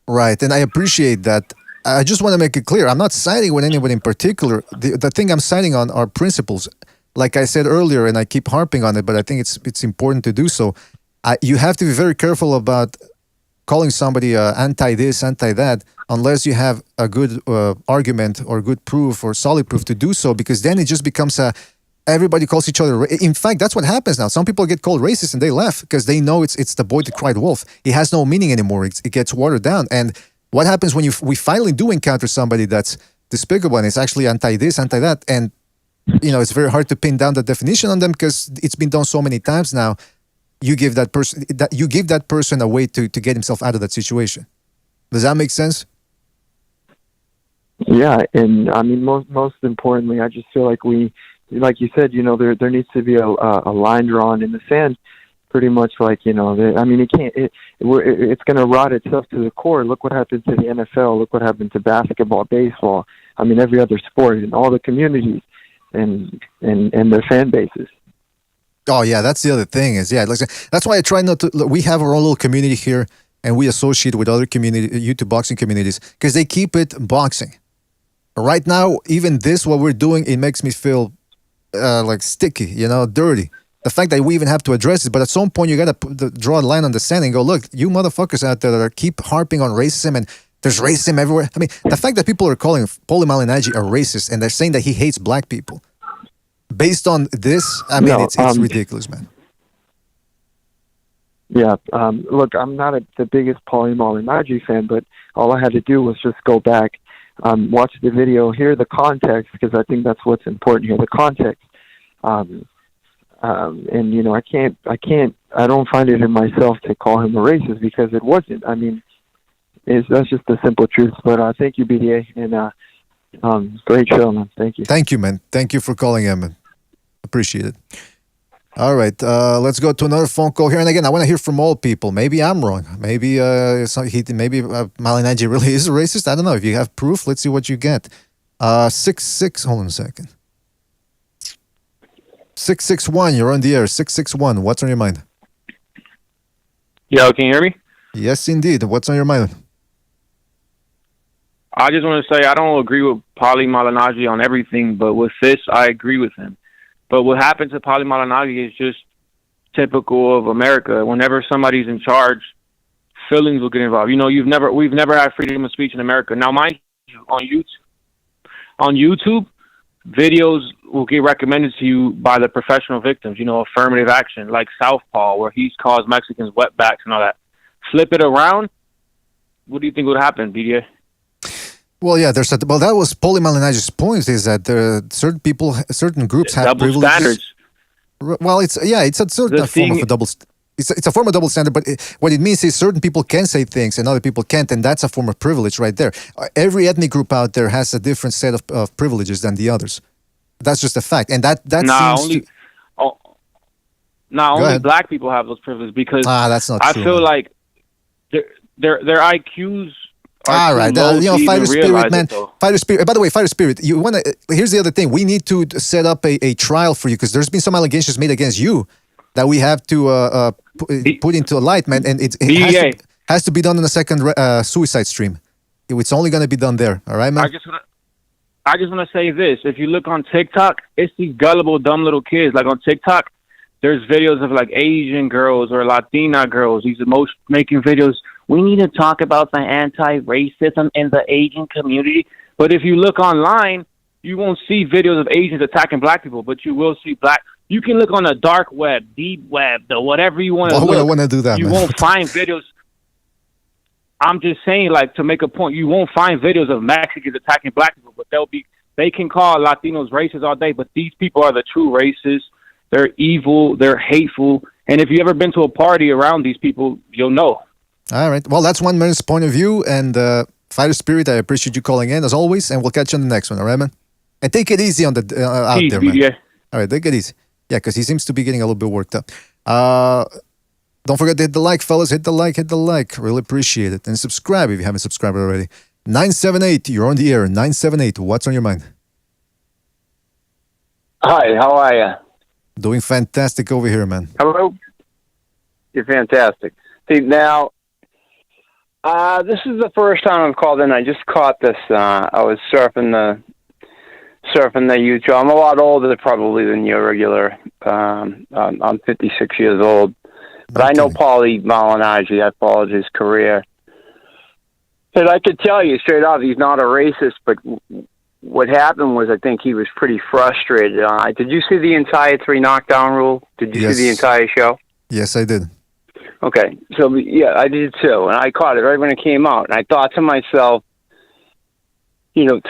Right, and I appreciate that. I just want to make it clear, I'm not siding with anybody in particular. The thing I'm siding on are principles. Like I said earlier, and I keep harping on it, but I think it's important to do so. You have to be very careful about calling somebody anti-this, anti-that, unless you have a good argument or good proof or solid proof to do so, because then it just becomes everybody calls each other. In fact, that's what happens now. Some people get called racist and they laugh because they know it's the boy that cried wolf. It has no meaning anymore. It gets watered down. And what happens when we finally do encounter somebody that's despicable and it's actually anti-this, anti-that, and it's very hard to pin down the definition on them because it's been done so many times now. You give that person a way to get himself out of that situation. Does that make sense?
Yeah, and I mean, most importantly, I just feel like like you said, there needs to be a line drawn in the sand, pretty much like, I mean, it's going to rot itself to the core. Look what happened to the NFL. Look what happened to basketball, baseball. I mean, every other sport and all the communities and their fan bases.
Oh, yeah, that's the other thing is, that's why I try not to, we have our own little community here and we associate with other YouTube boxing communities because they keep it boxing. Right now, even this, what we're doing, it makes me feel like sticky, dirty. The fact that we even have to address it, but at some point you got to draw a line on the sand and go, look, you motherfuckers out there that keep harping on racism and there's racism everywhere. I mean, the fact that people are calling Paulie Malignaggi a racist and they're saying that he hates black people, based on this, I mean, it's ridiculous, man.
Yeah, look, I'm not the biggest Paulie Malignaggi fan, but all I had to do was just go back, watch the video, hear the context, because I think that's what's important here, the context. And I don't find it in myself to call him a racist because it wasn't. I mean, that's just the simple truth. But thank you, BDA, and great show, man. Thank you.
Thank you, man. Thank you for calling in, man. Appreciate it. All right, let's go to another phone call here. And again, I want to hear from all people. Maybe I'm wrong. Maybe Malignaggi really is a racist. I don't know. If you have proof, let's see what you get. 66. Hold on a second. 661. You're on the air. 661. What's on your mind?
Yo, can you hear me?
Yes, indeed. What's on your mind?
I just want to say I don't agree with Paulie Malignaggi on everything, but with this, I agree with him. But what happened to Paulie Malignaggi is just typical of America. Whenever somebody's in charge, feelings will get involved. We've never had freedom of speech in America. Now, mind you, on YouTube, videos will get recommended to you by the professional victims, affirmative action, like Southpaw, where he's caused Mexicans wetbacks and all that. Flip it around, what do you think would happen, BDA?
Well, yeah, that was Paulie Malignaggi's point, is that certain groups have
double
privileges.
Standards.
Well, it's a certain form of a double. It's a form of double standard, but what it means is certain people can say things and other people can't, and that's a form of privilege right there. Every ethnic group out there has a different set of privileges than the others. That's just a fact, and that seems
only black people have those privileges, because
that's not true.
I feel like their IQs.
All right, fighter spirit, man. Fighter spirit. By the way, fighter spirit. Here's the other thing. We need to set up a trial for you, because there's been some allegations made against you that we have to put into light, man. And it has to be done in a second suicide stream. It's only going to be done there. All right, man.
I just want to say this. If you look on TikTok, it's these gullible, dumb little kids. Like on TikTok, there's videos of like Asian girls or Latina girls. These making videos. We need to talk about the anti-racism in the Asian community. But if you look online, you won't see videos of Asians attacking black people, but you will see black. You can look on the dark web, deep web, whatever you want to look.
I want to do that,
you
man.
won't find videos. I'm just saying, like, to make a point, you won't find videos of Mexicans attacking black people, but they can call Latinos racist all day, but these people are the true racists. They're evil. They're hateful. And if you've ever been to a party around these people, you'll know.
All right. Well, that's one man's point of view. And Fighter Spirit, I appreciate you calling in, as always. And we'll catch you on the next one, all right, man? And take it easy on the out there, man.
Yeah.
All right, take it easy. Yeah, because he seems to be getting a little bit worked up. Don't forget to hit the like, fellas. Hit the like. Really appreciate it. And subscribe if you haven't subscribed already. 978, you're on the air. 978, what's on your mind?
Hi, how are you?
Doing fantastic over here, man.
Hello? You're fantastic. See, now, this is the first time I've called in. I just caught this. I was surfing the YouTube. I'm a lot older probably than your regular. I'm 56 years old. But I know Paulie Malignaggi. I followed his career. And I could tell you straight off, he's not a racist, but what happened was I think he was pretty frustrated. Did you see the entire 3 knockdown rule? Did you see the entire show?
Yes, I did.
Okay. So, yeah, I did too. And I caught it right when it came out. And I thought to myself,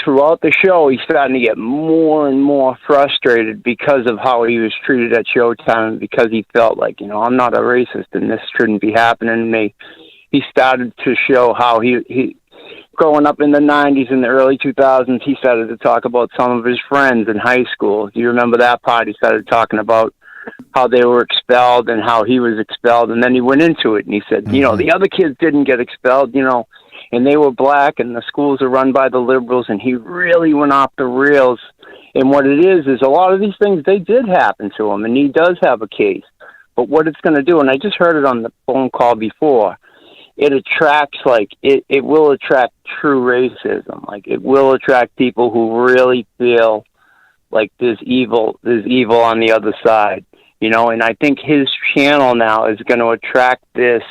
throughout the show, he's starting to get more and more frustrated because of how he was treated at Showtime, because he felt like, I'm not a racist and this shouldn't be happening to me. He started to show how he growing up in the 90s and the early 2000s, he started to talk about some of his friends in high school. Do you remember that part? He started talking about how they were expelled and how he was expelled. And then he went into it and he said, the other kids didn't get expelled, and they were black and the schools are run by the liberals. And he really went off the rails. And what it is a lot of these things, they did happen to him, and he does have a case. But what it's going to do, and I just heard it on the phone call before, it attracts, it will attract true racism. Like, it will attract people who really feel like there's evil on the other side, and I think his channel now is going to attract this,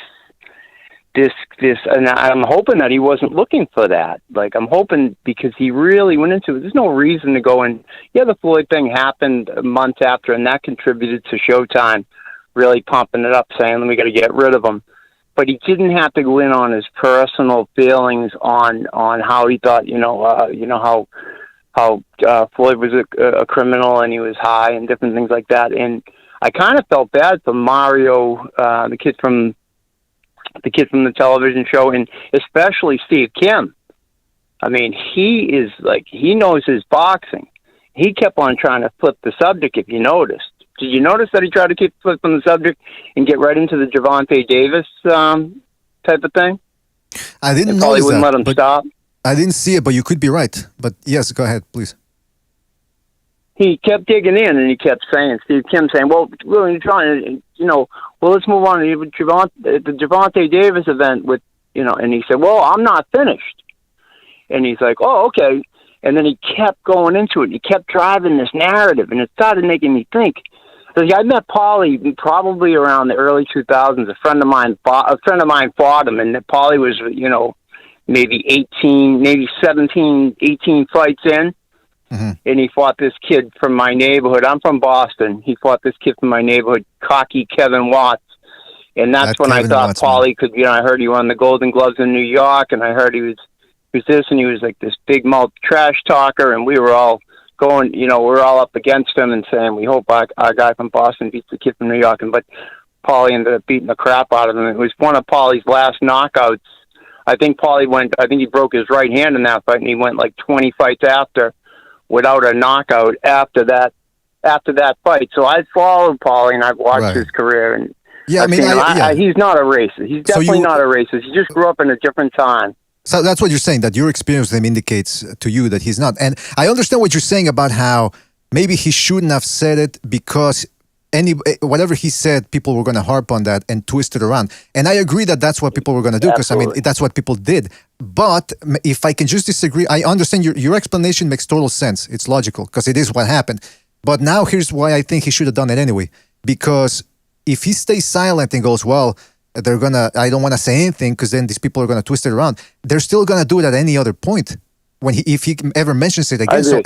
and I'm hoping that he wasn't looking for that. Like, I'm hoping, because he really went into it. There's no reason to go in. Yeah, the Floyd thing happened a month after, and that contributed to Showtime really pumping it up, saying, we got to get rid of him. But he didn't have to go in on his personal feelings on how he thought, how Floyd was a criminal and he was high and different things like that. And I kind of felt bad for Mario, the kid from the television show, and especially Steve Kim. I mean, he knows his boxing. He kept on trying to flip the subject, if you noticed. Did you notice that he tried to keep flipping the subject and get right into the Gervonta Davis type of thing?
I didn't
know. Probably wouldn't let him stop.
I didn't see it, but you could be right. But yes, go ahead, please.
He kept digging in, and he kept saying, Steve Kim saying, well, we're trying, let's move on to the Gervonta Davis event with, and he said, well, I'm not finished. And he's like, oh, okay. And then he kept going into it. He kept driving this narrative, and it started making me think. I met Paulie probably around the early 2000s. A friend of mine fought him, and Paulie was, maybe 18, maybe 17, 18 fights in. and he fought this kid from my neighborhood. I'm from Boston. He fought this kid from my neighborhood, cocky Kevin Watts. And that's when
Kevin
I thought
Watts,
Paulie could, I heard he won the Golden Gloves in New York, and I heard he was this, and he was like this big mouth trash talker, and we were all going, we're all up against him and saying, we hope our guy from Boston beats the kid from New York. But Paulie ended up beating the crap out of him. It was one of Paulie's last knockouts. I think he broke his right hand in that fight, and he went like 20 fights after without a knockout after that fight. So I followed Paulie, and I've watched his career, and
yeah,
he's not a racist. He's definitely not a racist. He just grew up in a different time.
So that's what you're saying, that your experience with him indicates to you that he's not. And I understand what you're saying about how maybe he shouldn't have said it because whatever he said, people were going to harp on that and twist it around. And I agree that that's what people were going to do because, that's what people did. But if I can just disagree, I understand your explanation makes total sense. It's logical because it is what happened. But now here's why I think he should have done it anyway. Because if he stays silent and goes, well, I don't want to say anything because then these people are going to twist it around. They're still going to do it at any other point if he ever mentions it again. So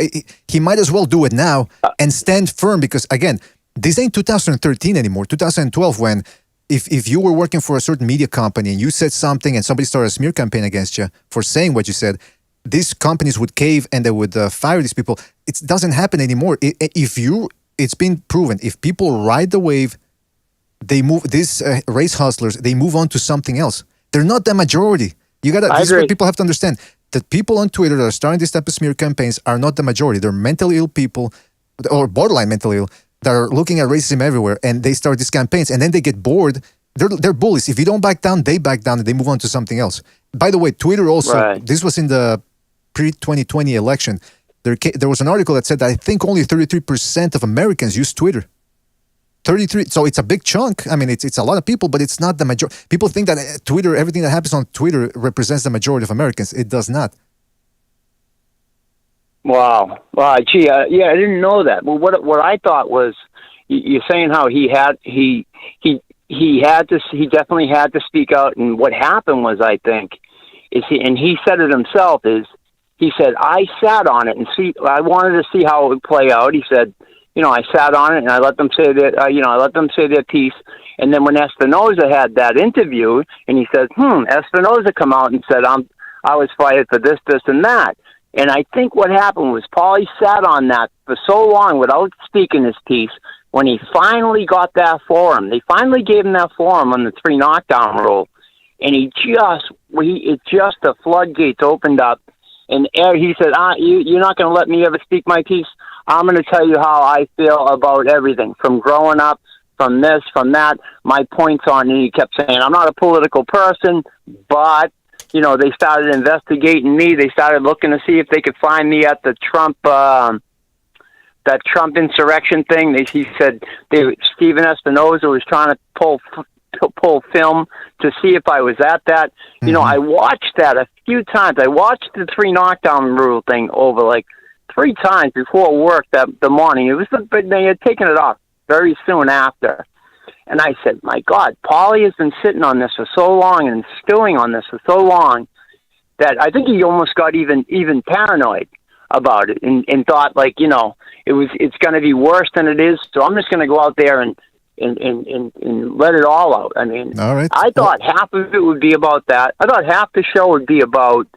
he might as well do it now and stand firm because, again, this ain't 2013 anymore. 2012 when if you were working for a certain media company and you said something and somebody started a smear campaign against you for saying what you said, these companies would cave and they would fire these people. It doesn't happen anymore. It's been proven. If people ride the wave, they move. These race hustlers, they move on to something else. They're not the majority. This is what people have to understand. That people on Twitter that are starting this type of smear campaigns are not the majority. They're mentally ill people, or borderline mentally ill, that are looking at racism everywhere, and they start these campaigns, and then they get bored. They're bullies. If you don't back down, they back down, and they move on to something else. By the way, Twitter also, this was in the pre-2020 election. There was an article that said that I think only 33% of Americans use Twitter. 33, so it's a big chunk. I mean, it's a lot of people, but it's not the majority. People think that Twitter, everything that happens on Twitter represents the majority of Americans. It does not.
Wow. Gee, I didn't know that. Well, what I thought was, you're saying how he definitely had to speak out, and what happened was, I think, he said it himself, he said, I sat on it and I wanted to see how it would play out. He said, I sat on it and I let them say their piece. And then when Espinoza had that interview and he says, Espinoza come out and said, I was fired for this, and that. And I think what happened was Paulie sat on that for so long without speaking his piece. When he finally got that forum, they finally gave him that forum on the 3 knockdown rule. And the floodgates opened up. And he said, you're not going to let me ever speak my piece? I'm going to tell you how I feel about everything, from growing up, from this, from that, my points on. And he kept saying, I'm not a political person, but, they started investigating me. They started looking to see if they could find me at the Trump, that Trump insurrection thing. He said Steven Espinoza was trying to pull film to see if I was at that. Mm-hmm. I watched that a few times. I watched the 3 knockdown rule thing over like 3 times before work the morning. But they had taken it off very soon after. And I said, my God, Paulie has been sitting on this for so long and stewing on this for so long that I think he almost got even paranoid about it and thought it's going to be worse than it is. So I'm just going to go out there and let it all out. I mean, all right. I thought half of it would be about that. I thought half the show would be about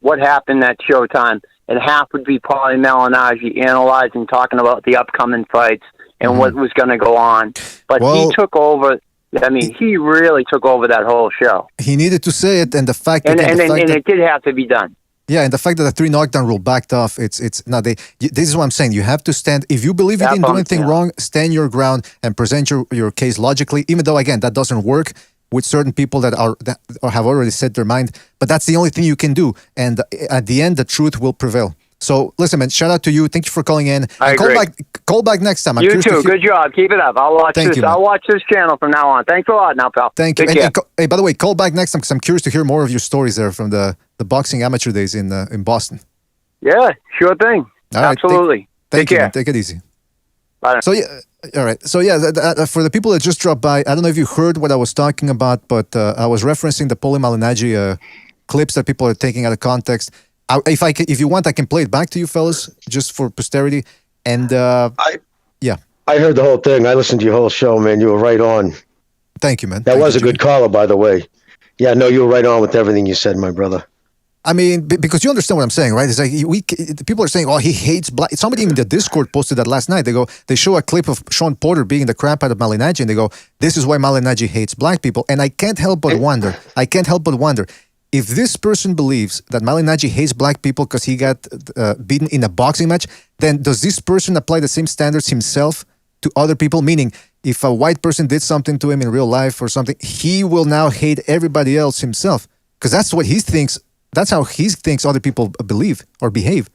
what happened at Showtime, and half would be Paulie Malignaggi analyzing, talking about the upcoming fights and what was going to go on. But he took over. I mean, he really took over that whole show.
He needed to say it, and the fact that
it did have to be done.
Yeah, and the fact that the 3 knockdown rule backed off, this is what I'm saying. You have to stand. If you believe you didn't do anything wrong, stand your ground and present your case logically, even though, again, that doesn't work with certain people that have already said their mind. But that's the only thing you can do. And at the end, the truth will prevail. So, listen, man, shout out to you. Thank you for calling in.
I agree.
Call back next time.
You too. Good job. Keep it up. I'll watch I'll watch this channel from now on. Thanks a lot now, pal.
Thank you. And, hey, by the way, call back next time because I'm curious to hear more of your stories there from the boxing amateur days in Boston.
Yeah, sure thing.
All right,
absolutely.
Thank you,
care.
Man. Take it easy.
Bye.
So, yeah, all right. So, yeah, for the people that just dropped by, I don't know if you heard what I was talking about, but I was referencing the Paulie Malignaggi clips that people are taking out of context. If you want, I can play it back to you, fellas, just for posterity. And
I heard the whole thing. I listened to your whole show, man. You were right on.
Thank you, man.
That was a good caller, by the way. Yeah, no, you were right on with everything you said, my brother.
I mean, because you understand what I'm saying, right? It's like people are saying, "Oh, he hates black." Somebody in the Discord posted that last night. They show a clip of Sean Porter beating the crap out of Malignaggi, and they go, "This is why Malignaggi hates black people." And I can't help but wonder. If this person believes that Malignaggi hates black people because he got beaten in a boxing match, then does this person apply the same standards himself to other people? Meaning, if a white person did something to him in real life or something, he will now hate everybody else himself because that's what he thinks. That's how he thinks other people believe or behave.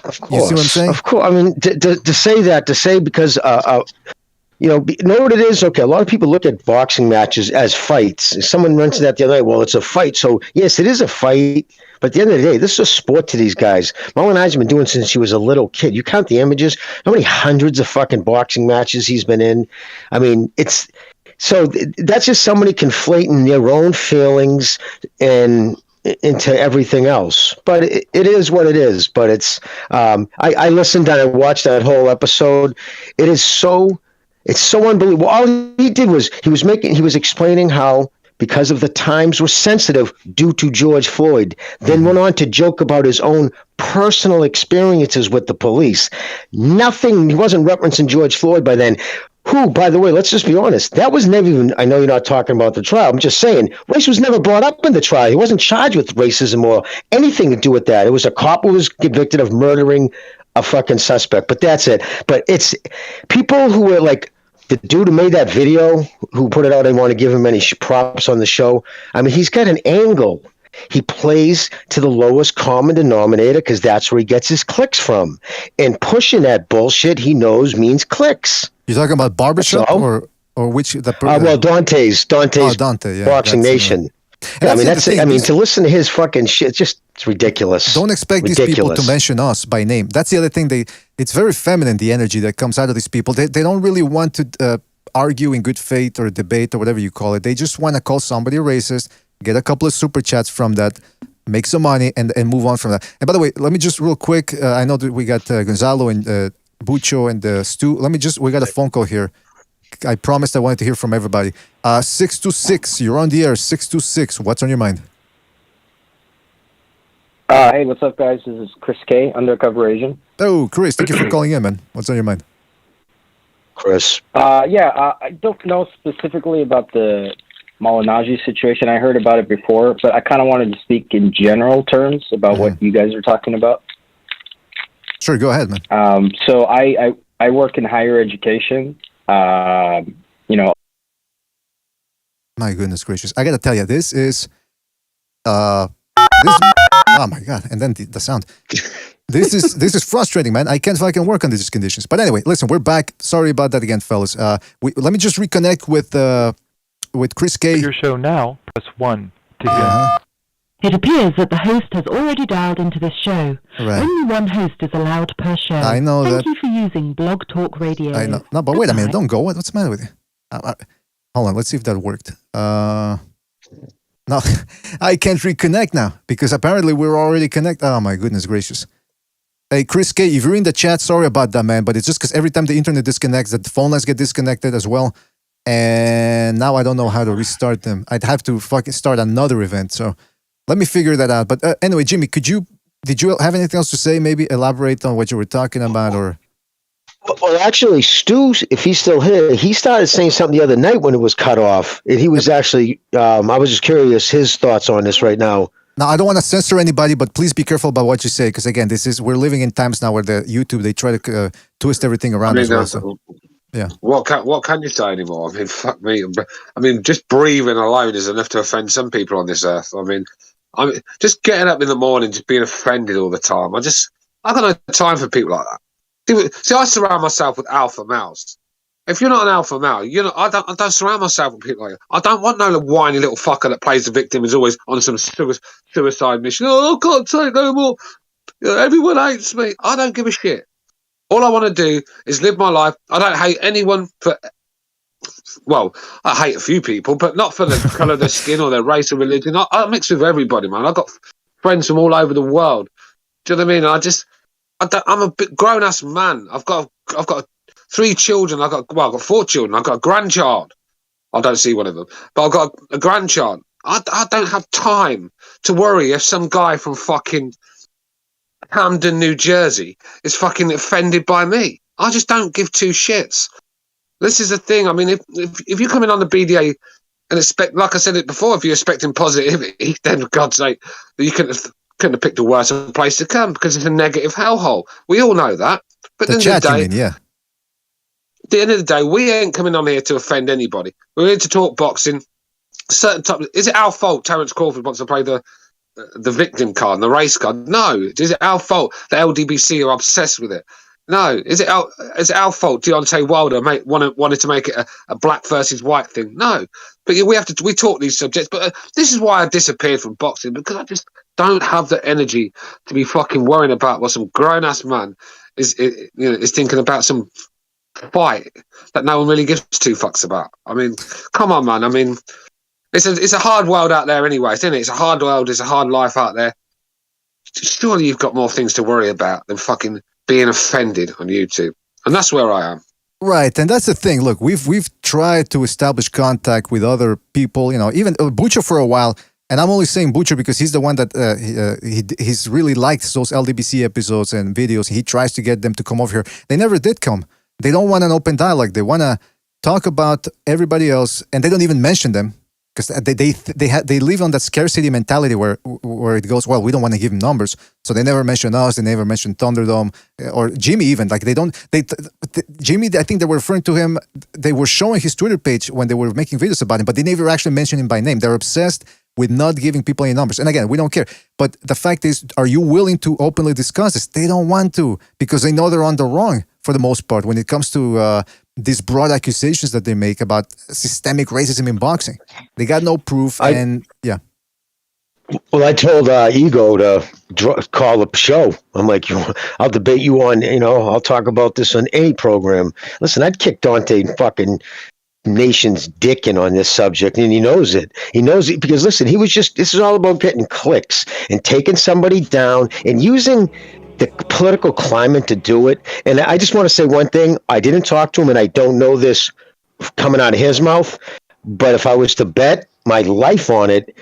Of course.
You see what I'm saying?
Of course. I mean, to say because, know what it is? Okay, a lot of people look at boxing matches as fights. Someone mentioned that the other night. Well, it's a fight. So, yes, it is a fight. But at the end of the day, this is a sport to these guys. Malignaggi's been doing since he was a little kid. You count the images, how many hundreds of fucking boxing matches he's been in. I mean, that's just somebody conflating their own feelings and into everything else. But it is what it is. But it's I listened and I watched that whole episode. It's so unbelievable. All he did was he was explaining how because of the times were sensitive due to George Floyd, then went on to joke about his own personal experiences with the police. Nothing, he wasn't referencing George Floyd by then, who, by the way, let's just be honest, that was never even, I know you're not talking about the trial, I'm just saying, race was never brought up in the trial. He wasn't charged with racism or anything to do with that. It was a cop who was convicted of murdering a fucking suspect, but that's it. But it's people who were like, the dude who made that video, who put it out, I didn't want to give him any props on the show. I mean, he's got an angle. He plays to the lowest common denominator because that's where he gets his clicks from. And pushing that bullshit he knows means clicks.
You're talking about Barbershop or which?
Well, Dante's
Dante,
Boxing Nation. I mean, to listen to his fucking shit, it's ridiculous.
Don't expect these people to mention us by name. That's the other thing. It's very feminine, the energy that comes out of these people. They don't really want to argue in good faith or debate or whatever you call it. They just want to call somebody a racist, get a couple of super chats from that, make some money, and move on from that. And by the way, let me just real quick, I know that we got Gonzalo and Bucho and Stu. We got a phone call here. I promised I wanted to hear from everybody. 626, you're on the air. 626, what's on your mind?
Hey, what's up, guys? This is Chris K, Undercover Asian.
Oh, Chris, thank you for calling in, man. What's on your mind?
Chris.
I don't know specifically about the Malignaggi situation. I heard about it before, but I kind of wanted to speak in general terms about what you guys are talking about.
Sure, go ahead, man.
So I work in higher education.
My goodness gracious. I got to tell you, this is... oh my God. And then the sound. This is frustrating, man. I can't fucking work under these conditions. But anyway, listen, we're back. Sorry about that again, fellas. Let me just reconnect with Chris K.
For your show now, press 1 to hear.
It appears that the host has already dialed into this show.
Right.
Only one host is allowed per show.
I know
Thank you for using Blog Talk Radio.
I know. No, but wait a minute. Don't go. What's the matter with you? Hold on. Let's see if that worked. No, I can't reconnect now because apparently we're already connected. Oh, my goodness gracious. Hey, Chris K., if you're in the chat, sorry about that, man. But it's just because every time the internet disconnects, the phone lines get disconnected as well. And now I don't know how to restart them. I'd have to fucking start another event. So let me figure that out. But anyway, Jimmy, did you have anything else to say? Maybe elaborate on what you were talking about, or?
Well, actually, Stu, if he's still here, he started saying something the other night when it was cut off. And he was actually, I was just curious his thoughts on this right now.
Now, I don't want to censor anybody, but please be careful about what you say, because again, we're living in times now where the YouTube, they try to twist everything around as well. So. Yeah.
What can you say anymore? I mean, fuck me. I mean, just breathing alone is enough to offend some people on this earth. I mean, just getting up in the morning, just being offended all the time. I got no time for people like that. See, I surround myself with alpha males. If you're not an alpha male, I don't surround myself with people like that. I don't want no whiny little fucker that plays the victim is always on some suicide mission. Oh, I can't take no more. Everyone hates me. I don't give a shit. All I want to do is live my life. I don't hate anyone for... Well, I hate a few people, but not for the colour of their skin or their race or religion. I mix with everybody, man. friends from all over the world. Do you know what I mean? I'm a bit grown ass man. I've got 3 children. I've got 4 children. I've got a grandchild. I don't see one of them, but I've got a grandchild. I don't have time to worry if some guy from fucking Camden, New Jersey is fucking offended by me. I just don't give 2 shits. This is the thing. I mean, if you're coming on the BDA and expect, like I said it before, if you're expecting positivity, then for God's sake, you couldn't have picked a worse place to come because it's a negative hellhole. We all know that. But at the end of the day, at the end of the day, we ain't coming on here to offend anybody. We're here to talk boxing. Certain type. Is it our fault Terence Crawford wants to play the victim card and the race card? No. Is it our fault the LDBC are obsessed with it? No. Is it our fault Deontay Wilder wanted to make it a black versus white thing? No. But we talk these subjects. But this is why I disappeared from boxing, because I just don't have the energy to be fucking worrying about what some grown ass man is thinking about some fight that no one really gives 2 fucks about. I mean, come on, man. I mean, it's a hard world out there anyway, isn't it? It's a hard world. It's a hard life out there. Surely you've got more things to worry about than fucking being offended on YouTube. And that's where I am.
Right, and that's the thing. Look, we've tried to establish contact with other people, even Butcher for a while. And I'm only saying Butcher because he's the one that he's really liked those LDBC episodes and videos. He tries to get them to come over here. They never did come. They don't want an open dialogue. They want to talk about everybody else, and they don't even mention them because they live on that scarcity mentality where it goes, well, we don't want to give them numbers, so they never mention us. They never mention Thunderdome or Jimmy even. Like Jimmy, I think they were referring to him. They were showing his Twitter page when they were making videos about him, but they never actually mentioned him by name. They're obsessed with not giving people any numbers. And again, we don't care. But the fact is, are you willing to openly discuss this? They don't want to because they know they're on the wrong for the most part when it comes to these broad accusations that they make about systemic racism in boxing. They got no proof. Yeah.
Well, I told Ego to call a show. I'm like, I'll debate you on, I'll talk about this on any program. Listen, I'd kick Dante fucking nation's dicking on this subject, and he knows it. He knows it because, listen, this is all about getting clicks and taking somebody down and using the political climate to do it. And I just want to say one thing. I didn't talk to him, and I don't know this coming out of his mouth, but if I was to bet my life on it,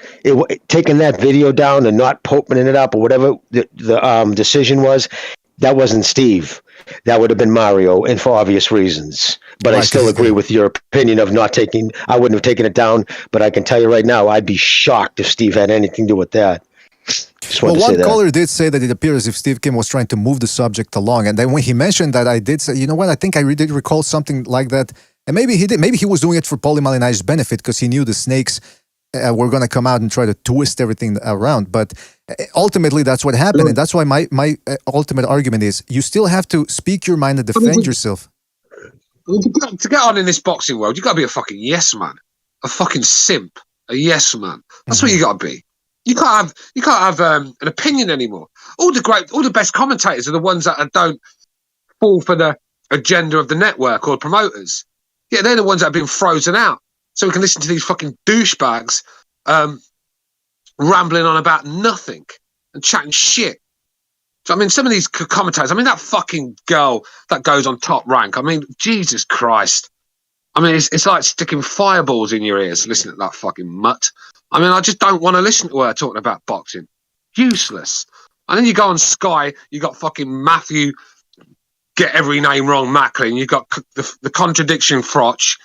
taking that video down and not opening it up or whatever the decision was, that wasn't Steve. That would have been Mario, and for obvious reasons. But I still agree with your opinion of not taking. I wouldn't have taken it down, but I can tell you right now, I'd be shocked if Steve had anything to do with that.
Well, one caller did say that it appeared as if Steve Kim was trying to move the subject along, and then when he mentioned that, I did say, you know what? I think I did recall something like that, and maybe he did. Maybe he was doing it for Paulie Malignaggi's benefit because he knew the snakes were going to come out and try to twist everything around. But ultimately, that's what happened, and that's why my ultimate argument is: you still have to speak your mind and defend yourself.
To get on in this boxing world, you got to be a fucking yes man, a fucking simp, a yes man. That's what you got to be. You can't have an opinion anymore. All the best commentators are the ones that don't fall for the agenda of the network or promoters. Yeah, they're the ones that have been frozen out. So we can listen to these fucking douchebags rambling on about nothing and chatting shit. So, I mean, some of these commentators, I mean, that fucking girl that goes on Top Rank, I mean, Jesus Christ. I mean, it's like sticking fireballs in your ears listening to that fucking mutt. I mean, I just don't want to listen to her talking about boxing. Useless. And then you go on Sky, you got fucking Matthew, get every name wrong, Macklin. You've got the contradiction Frotch.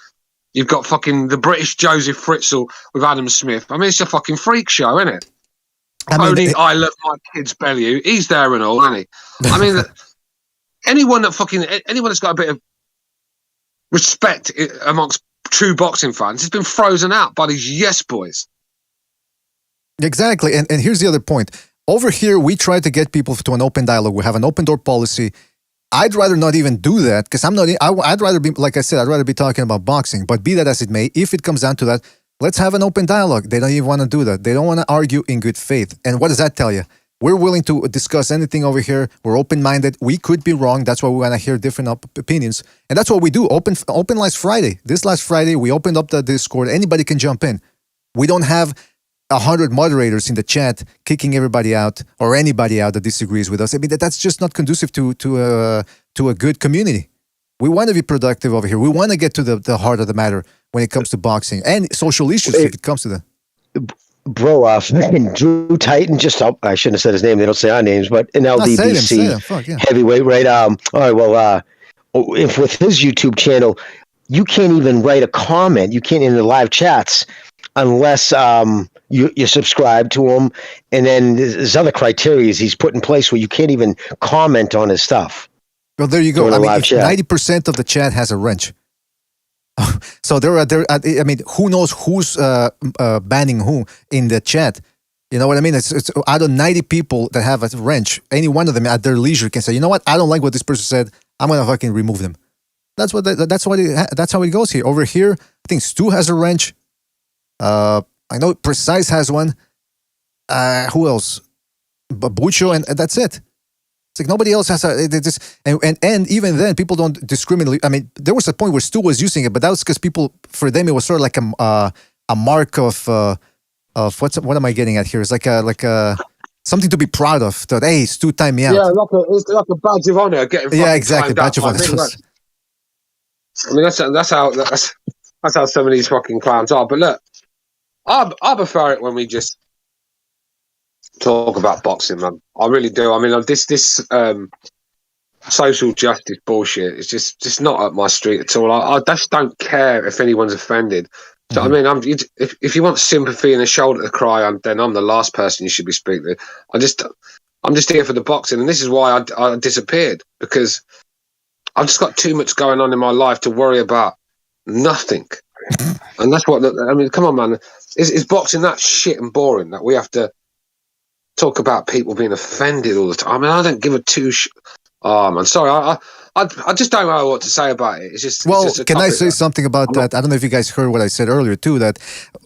You've got fucking the British Joseph Fritzl with Adam Smith. I mean, it's a fucking freak show, isn't it? I love my kid's Bellew. He's there and all, isn't he? I mean, anyone that's got a bit of respect amongst true boxing fans has been frozen out by these yes boys.
Exactly. And here's the other point. Over here, we try to get people to an open dialogue. We have an open door policy. I'd rather not even do that because I'd rather be, like I said, I'd rather be talking about boxing. But be that as it may, if it comes down to that, let's have an open dialogue. They don't even want to do that. They don't want to argue in good faith. And what does that tell you? We're willing to discuss anything over here. We're open-minded. We could be wrong. That's why we want to hear different opinions. And that's what we do. Open last Friday. This last Friday, we opened up the Discord. Anybody can jump in. We don't have 100 moderators in the chat kicking everybody out or anybody out that disagrees with us. I mean, that's just not conducive to a good community. We want to be productive over here. We want to get to the heart of the matter when it comes to boxing and social issues if it comes to that.
Bro, fucking Drew Titan, I shouldn't have said his name. They don't say our names, but an LDBC heavyweight, right? All right, well, if with his YouTube channel, you can't even write a comment. You can't in the live chats unless you subscribe to him. And then there's other criteria he's put in place where you can't even comment on his stuff.
Well, there you go. I mean, 90% of the chat has a wrench. So I mean, who knows who's banning who in the chat? You know what I mean? It's out of 90 people that have a wrench, any one of them at their leisure can say, you know what? I don't like what this person said. I'm gonna fucking remove them. That's how it goes here. Over here, I think Stu has a wrench. I know Precise has one. Who else? Babucho, and that's it. It's like nobody else has and even then people don't discriminate. I mean, there was a point where Stu was using it, but that was because for them it was sort of like a mark of what am I getting at here? It's like a something to be proud of. That hey, Stu timed me out.
Yeah, it's like a badge of honor.
Exactly, badge of honor.
I mean, that's how some of these fucking clowns are. But look, I prefer it when we just talk about boxing, man. I really do. I mean, this social justice bullshit is just not up my street at all. I just don't care if anyone's offended. So, I mean, if you want sympathy and a shoulder to cry on, then I'm the last person you should be speaking to. I'm just here for the boxing, and this is why I disappeared, because I've just got too much going on in my life to worry about nothing. And that's what I mean. Come on, man. Is boxing that shit and boring that we have to talk about people being offended all the time? I mean, I don't give a oh man, sorry. I just don't know what to say about it. It's just
can I say something about that? I don't know if you guys heard what I said earlier too. That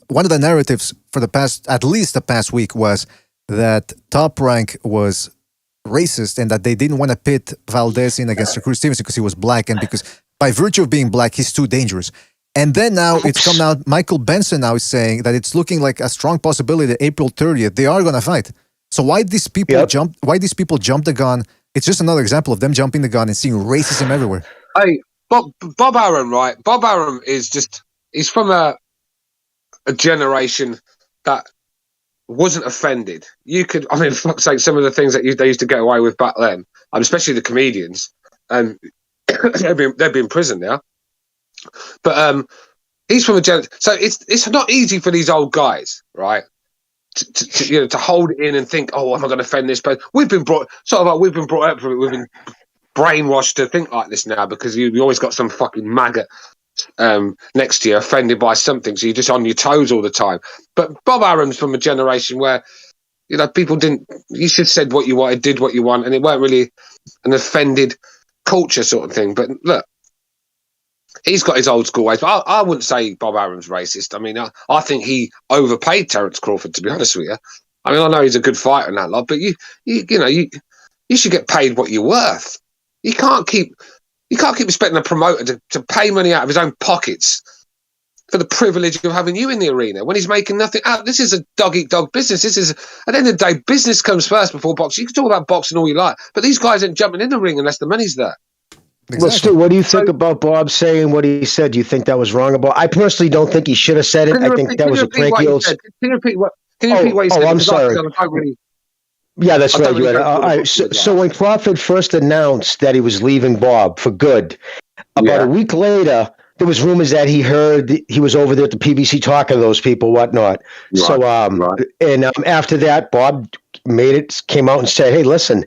one of the narratives for at least the past week was that Top Rank was racist and that they didn't want to pit Valdez in against Shakur Stevenson because he was black and because by virtue of being black he's too dangerous. And then now it's come out. Michael Benson now is saying that it's looking like a strong possibility that April 30th they are going to fight. So why these people jump the gun? It's just another example of them jumping the gun and seeing racism everywhere.
Hey, Bob Arum, right? Bob Arum he's from a generation that wasn't offended. I mean, for fuck's sake, some of the things that they used to get away with back then, and especially the comedians, and they'd be in prison now. But he's from a generation, so it's not easy for these old guys, right? To hold it in and think, oh, am I going to offend this person? We've been brought up for it. We've been brainwashed to think like this now because you always got some fucking maggot next to you offended by something, so you're just on your toes all the time. But Bob Arum's from a generation where people didn't. You should have said what you wanted, did what you want, and it weren't really an offended culture sort of thing. But look, he's got his old school ways, but I wouldn't say Bob Arum's racist. I mean, I think he overpaid Terence Crawford, to be honest with you. I mean, I know he's a good fighter and that lot, but you should get paid what you're worth. You can't keep expecting a promoter to pay money out of his own pockets for the privilege of having you in the arena when he's making nothing out. This is a dog-eat-dog business. This is, at the end of the day, business comes first before boxing. You can talk about boxing all you like, but these guys ain't jumping in the ring unless the money's there.
Exactly. Well, Stu, what do you think about Bob saying what he said? Do you think that was wrong about? I personally don't think he should have said it. I think that was a cranky old. Can you repeat what you said? I'm sorry. Yeah, that's right. All right. So when Crawford first announced that he was leaving Bob for good, about a week later, there was rumors that he heard he was over there at the PBC talking to those people, whatnot. Right. So, and after that, Bob came out and said, "Hey, listen,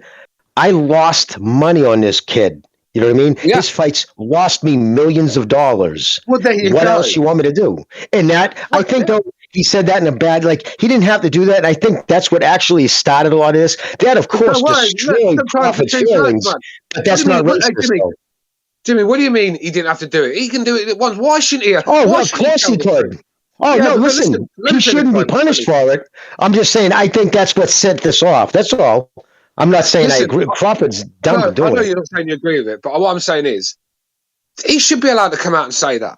I lost money on this kid. You know what I mean? Yeah. His fights lost me millions of dollars. Well, what else you want me to do?" And I think though he said that in a bad, he didn't have to do that. And I think that's what actually started a lot of this. That, of course, destroyed Crawford's feelings, but that's not racist.
Jimmy, what do you mean he didn't have to do it? He can do it at once. Why shouldn't he?
Of course he could. Oh, yeah, no, listen, he shouldn't be punished for it. I'm just saying, I think that's what set this off. That's all. I'm not saying I agree. Crawford's dumb doing it.
I know you're not saying you agree with it, but what I'm saying is he should be allowed to come out and say that.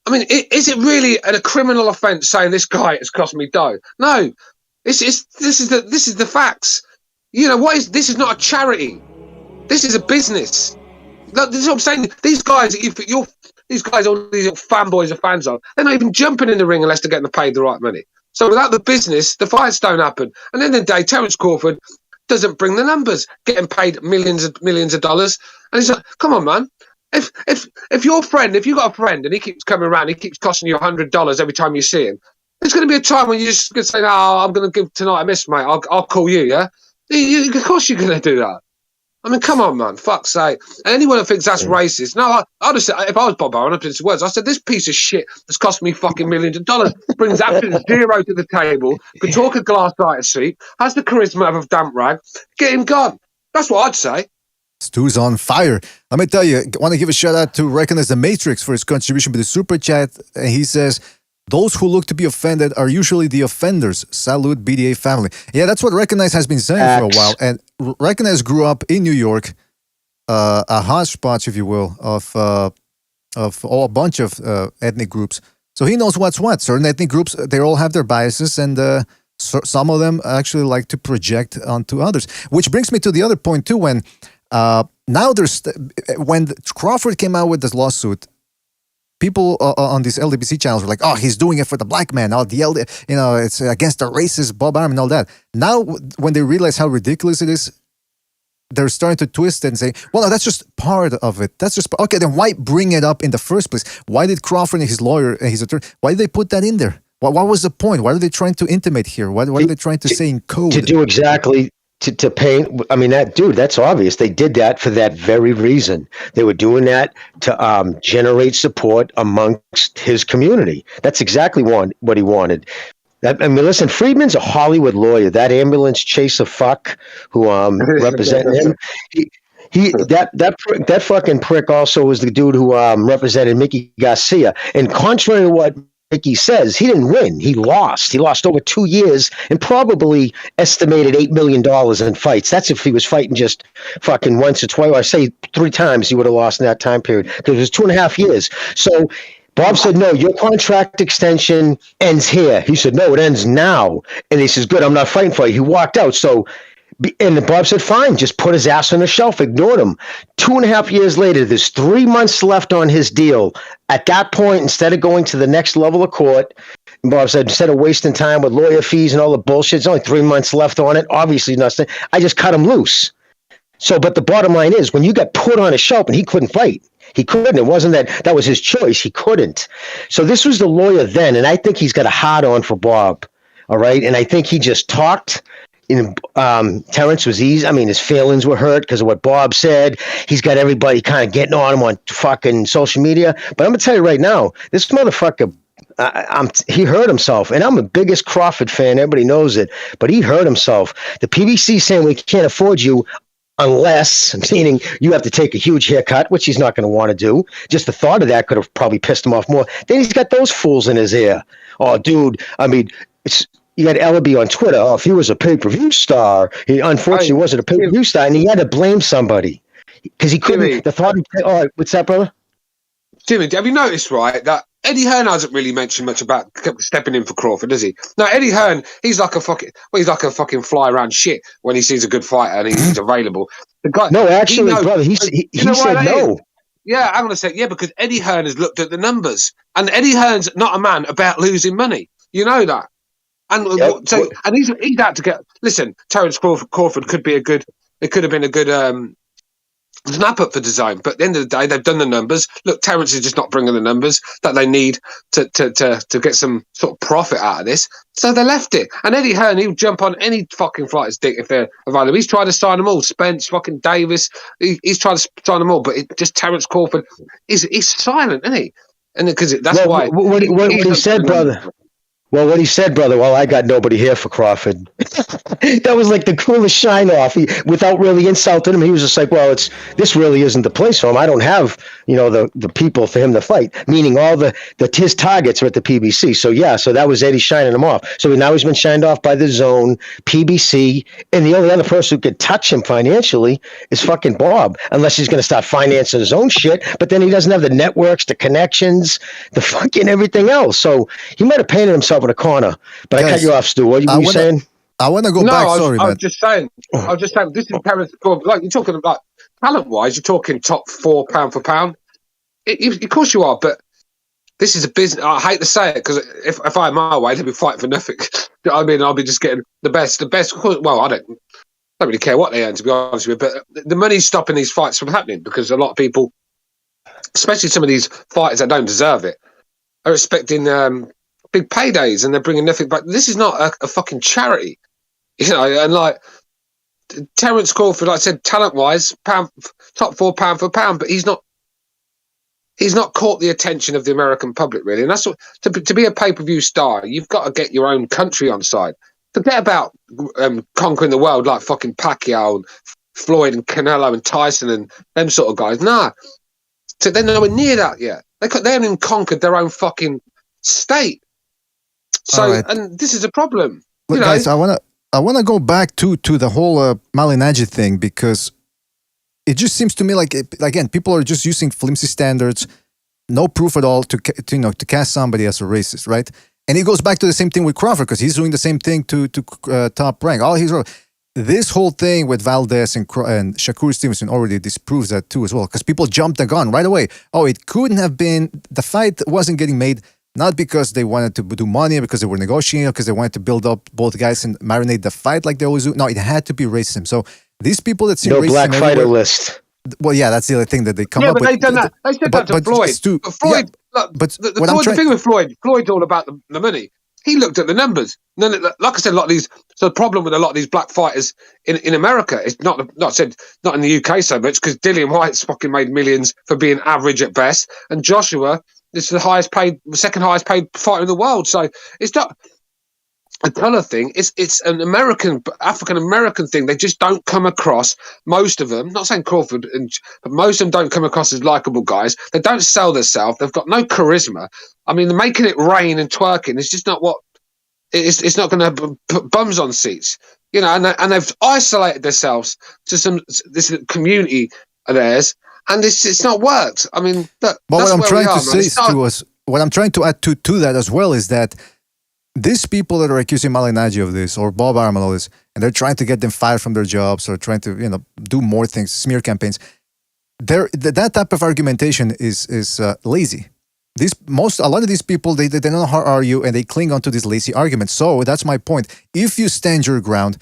I mean, is it really a criminal offence saying this guy has cost me dough? No, this is the facts. You know what is this? Is not a charity. This is a business. Look, this is what I'm saying. These guys, all these little fanboys are fans of, they're not even jumping in the ring unless they're getting paid the right money. So without the business, the fights don't happen. And then the day, Terence Crawford doesn't bring the numbers, getting paid millions of dollars. And he's like, come on, man. If your friend, if you got a friend and he keeps coming around, he keeps costing you $100 every time you see him, there's going to be a time when you're just going to say, "No, I'm going to give tonight a miss, mate. I'll call you." Yeah, of course you're going to do that. I mean, come on, man. Fuck's sake. And anyone that thinks that's racist, no, I'd have said, if I was Bob Bowen, I'd put into words. I said, this piece of shit that's cost me fucking millions of dollars brings absolutely zero to the table, could talk a glass eye seat, has the charisma of a damp rag. Get him gone. That's what I'd say.
Stu's on fire. Let me tell you, I want to give a shout out to Recognize the Matrix for his contribution with the super chat. And he says, those who look to be offended are usually the offenders. Salute BDA family. Yeah, that's what Recognize has been saying for a while. And Recognize grew up in New York, a hodgepodge, if you will, of a bunch of ethnic groups. So he knows what's what. Certain ethnic groups, they all have their biases, and some of them actually like to project onto others. Which brings me to the other point too. When when Crawford came out with this lawsuit, people on these LDBC channels were like, "Oh, he's doing it for the black man. Oh, it's against the racist Bob Arum and all that." Now, when they realize how ridiculous it is, they're starting to twist it and say, "Well, no, that's just part of it. That's just okay." Then why bring it up in the first place? Why did Crawford and his lawyer and his attorney? Why did they put that in there? What was the point? What are they trying to intimate here? What are they trying to say in code?
To do exactly. To paint, I mean, that's obvious. They did that for that very reason. They were doing that to generate support amongst his community. That's exactly what he wanted. I mean, listen, Friedman's a Hollywood lawyer. That ambulance chaser fuck who represented him. That fucking prick also was the dude who represented Mickey Garcia. And contrary to what Mickey says, he didn't win. He lost. He lost over 2 years and probably estimated $8 million in fights. That's if he was fighting just fucking once or twice. I say 3 times he would have lost in that time period because it was 2.5 years. So Bob said, "No, your contract extension ends here." He said, "No, it ends now." And he says, "Good, I'm not fighting for you." He walked out. And Bob said, "Fine, just put his ass on the shelf, ignored him." 2.5 years later, there's 3 months left on his deal. At that point, instead of going to the next level of court, Bob said, instead of wasting time with lawyer fees and all the bullshit, there's only 3 months left on it. Obviously, nothing. I just cut him loose. So, but the bottom line is, when you got put on a shelf and he couldn't fight, he couldn't. It wasn't that was his choice. He couldn't. So this was the lawyer then, and I think he's got a hard on for Bob. All right, and I think he just talked. Terrence was easy. I mean, his feelings were hurt because of what Bob said. He's got everybody kind of getting on him on fucking social media. But I'm gonna tell you right now, this motherfucker, he hurt himself. And I'm the biggest Crawford fan. Everybody knows it. But he hurt himself. The PBC saying we can't afford you unless, meaning you have to take a huge haircut, which he's not going to want to do. Just the thought of that could have probably pissed him off more. Then he's got those fools in his ear. Oh, dude, I mean, you had Ellaby on Twitter. Oh, if he was a pay-per-view star, he unfortunately wasn't a pay-per-view star, and he had to blame somebody because he couldn't.
Jimmy,
the thought. All right, what's that, brother?
Jimmy, have you noticed, right, that Eddie Hearn hasn't really mentioned much about stepping in for Crawford, does he? No, Eddie Hearn, he's like a fucking fly around shit when he sees a good fighter and he's available. The guy,
no, actually, brother, he said no.
Yeah, I'm going to say, yeah, because Eddie Hearn has looked at the numbers, and Eddie Hearn's not a man about losing money. You know that. And so, and he's out to get. Listen, Terence Crawford could be it could have been a good snap up for design. But at the end of the day, they've done the numbers. Look, Terence is just not bringing the numbers that they need to get some sort of profit out of this. So they left it. And Eddie Hearn, he'll jump on any fucking fighter's dick if they're available. He's tried to sign them all. Spence, fucking Davis. He's trying to sign them all. But just Terence Crawford, he's silent, isn't he? And because that's why.
What he said, brother. Well, what he said, brother, well, I got nobody here for Crawford. That was like the coolest shine off. Without really insulting him, he was just like, well, this really isn't the place for him. I don't have, the people for him to fight, meaning all his targets are at the PBC. So, yeah, so that was Eddie shining him off. So now he's been shined off by the Zone, PBC, and the only other person who could touch him financially is fucking Bob, unless he's going to start financing his own shit. But then he doesn't have the networks, the connections, the fucking everything else. So he might have painted himself in a corner. But I cut you off, Stu. What were you saying?
I want to go back. Sorry,
I was just saying. This is Paris. Like you're talking about talent-wise, you're talking top 4 pound for pound. Of course you are, but this is a business. I hate to say it because if I had my way, they'd be fighting for nothing. I mean, I'll be just getting the best. Well, I don't really care what they earn, to be honest with you. But the money's stopping these fights from happening because a lot of people, especially some of these fighters that don't deserve it, are expecting big paydays and they're bringing nothing back. This is not a fucking charity. And like Terence Crawford, like I said, talent-wise, top 4 pound for pound, but he's not caught the attention of the American public, really. And that's what, to be a pay-per-view star, you've got to get your own country on side. Forget about conquering the world like fucking Pacquiao and Floyd and Canelo and Tyson and them sort of guys. Nah, so they're nowhere near that yet. They haven't even conquered their own fucking state. So, right. And this is a problem.
Look, guys, I want to go back to the whole Malignaggi thing because it just seems to me like again people are just using flimsy standards, no proof at all to cast somebody as a racist, right? And it goes back to the same thing with Crawford because he's doing the same thing to Top Rank. This whole thing with Valdez and Shakur Stevenson already disproves that too as well because people jumped the gun right away. Oh, it couldn't have been, the fight wasn't getting made not because they wanted to do money, because they were negotiating, because they wanted to build up both guys and marinate the fight like they always do. No, it had to be racism. So these people that see
no
racism
black fighter list.
Well, yeah, that's the other thing that they come up with.
Yeah, but they've done that. They said that to Floyd. Floyd, the thing with Floyd's all about the money. He looked at the numbers. Like I said, a lot of these. So the problem with a lot of these black fighters in America is not in the UK so much because Dillian White's fucking made millions for being average at best, and Joshua is the second highest paid fighter in the world. So it's not a colour thing. It's an African American thing. They just don't come across. Most of them, not saying Crawford, but most of them don't come across as likable guys. They don't sell themselves. They've got no charisma. I mean, making it rain and twerking is just not what. It's not going to put bums on seats, and they've isolated themselves to this community of theirs, and it's not worked. I mean, look,
but what I'm trying to say, Stu, what I'm trying to add to that as well is that these people that are accusing Malignaggi of this or Bob Arum of this, and they're trying to get them fired from their jobs or trying to do more things, smear campaigns. That type of argumentation is lazy. A lot of these people they don't know how to argue and they cling onto these lazy arguments. So that's my point. If you stand your ground,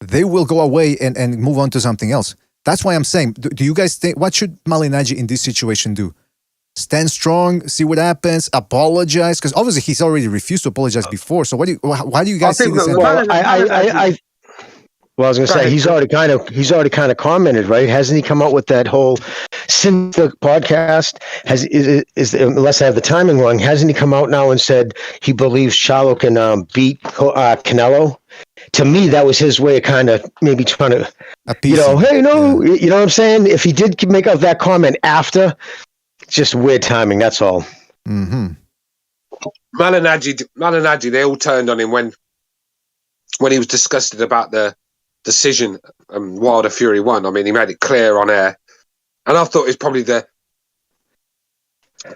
they will go away and move on to something else. That's why I'm saying. Do you guys think what should Malignaggi in this situation do? Stand strong, see what happens, apologize because obviously he's already refused to apologize before. So why do you guys see this?
Well, I was going to say he's already kind of commented, right? Hasn't he come out with that whole since the podcast? Unless I have the timing wrong, hasn't he come out now and said he believes Charlo can beat Canelo? To me, that was his way of kind of maybe trying to, you know what I'm saying? If he did make out that comment after, it's just weird timing. That's all.
Mm-hmm.
Malignaggi, they all turned on him when he was disgusted about the decision Wilder Fury won. I mean, he made it clear on air, and I thought it was probably the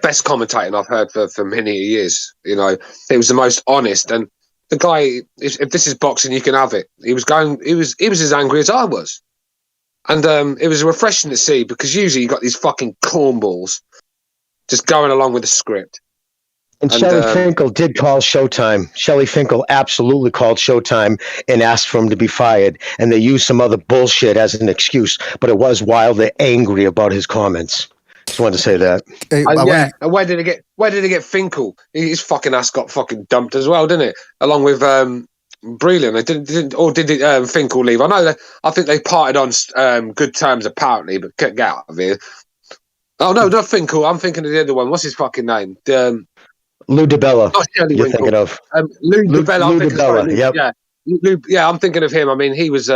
best commentating I've heard for many years. It was the most honest, and the guy, if this is boxing, you can have it. He was as angry as I was, and it was refreshing to see because usually you got these fucking cornballs just going along with the script.
And Shelley Finkel did call Showtime. Shelley Finkel absolutely called Showtime and asked for him to be fired. And they used some other bullshit as an excuse. But it was Wilder angry about his comments. Just wanted to say that.
Hey,
and where did he get Finkel? His fucking ass got fucking dumped as well, didn't it? Along with Breland. Did Finkel leave? I think they parted on good terms apparently, but get out of here. Oh no, not Finkel. I'm thinking of the other one. What's his fucking name?
Lou DiBella.
Not Shelley
You're
Winkle.
thinking of
Lou DiBella.
Lou
I'm thinking
DiBella.
sorry,
Yep.
Yeah, I'm thinking of him. I mean, he was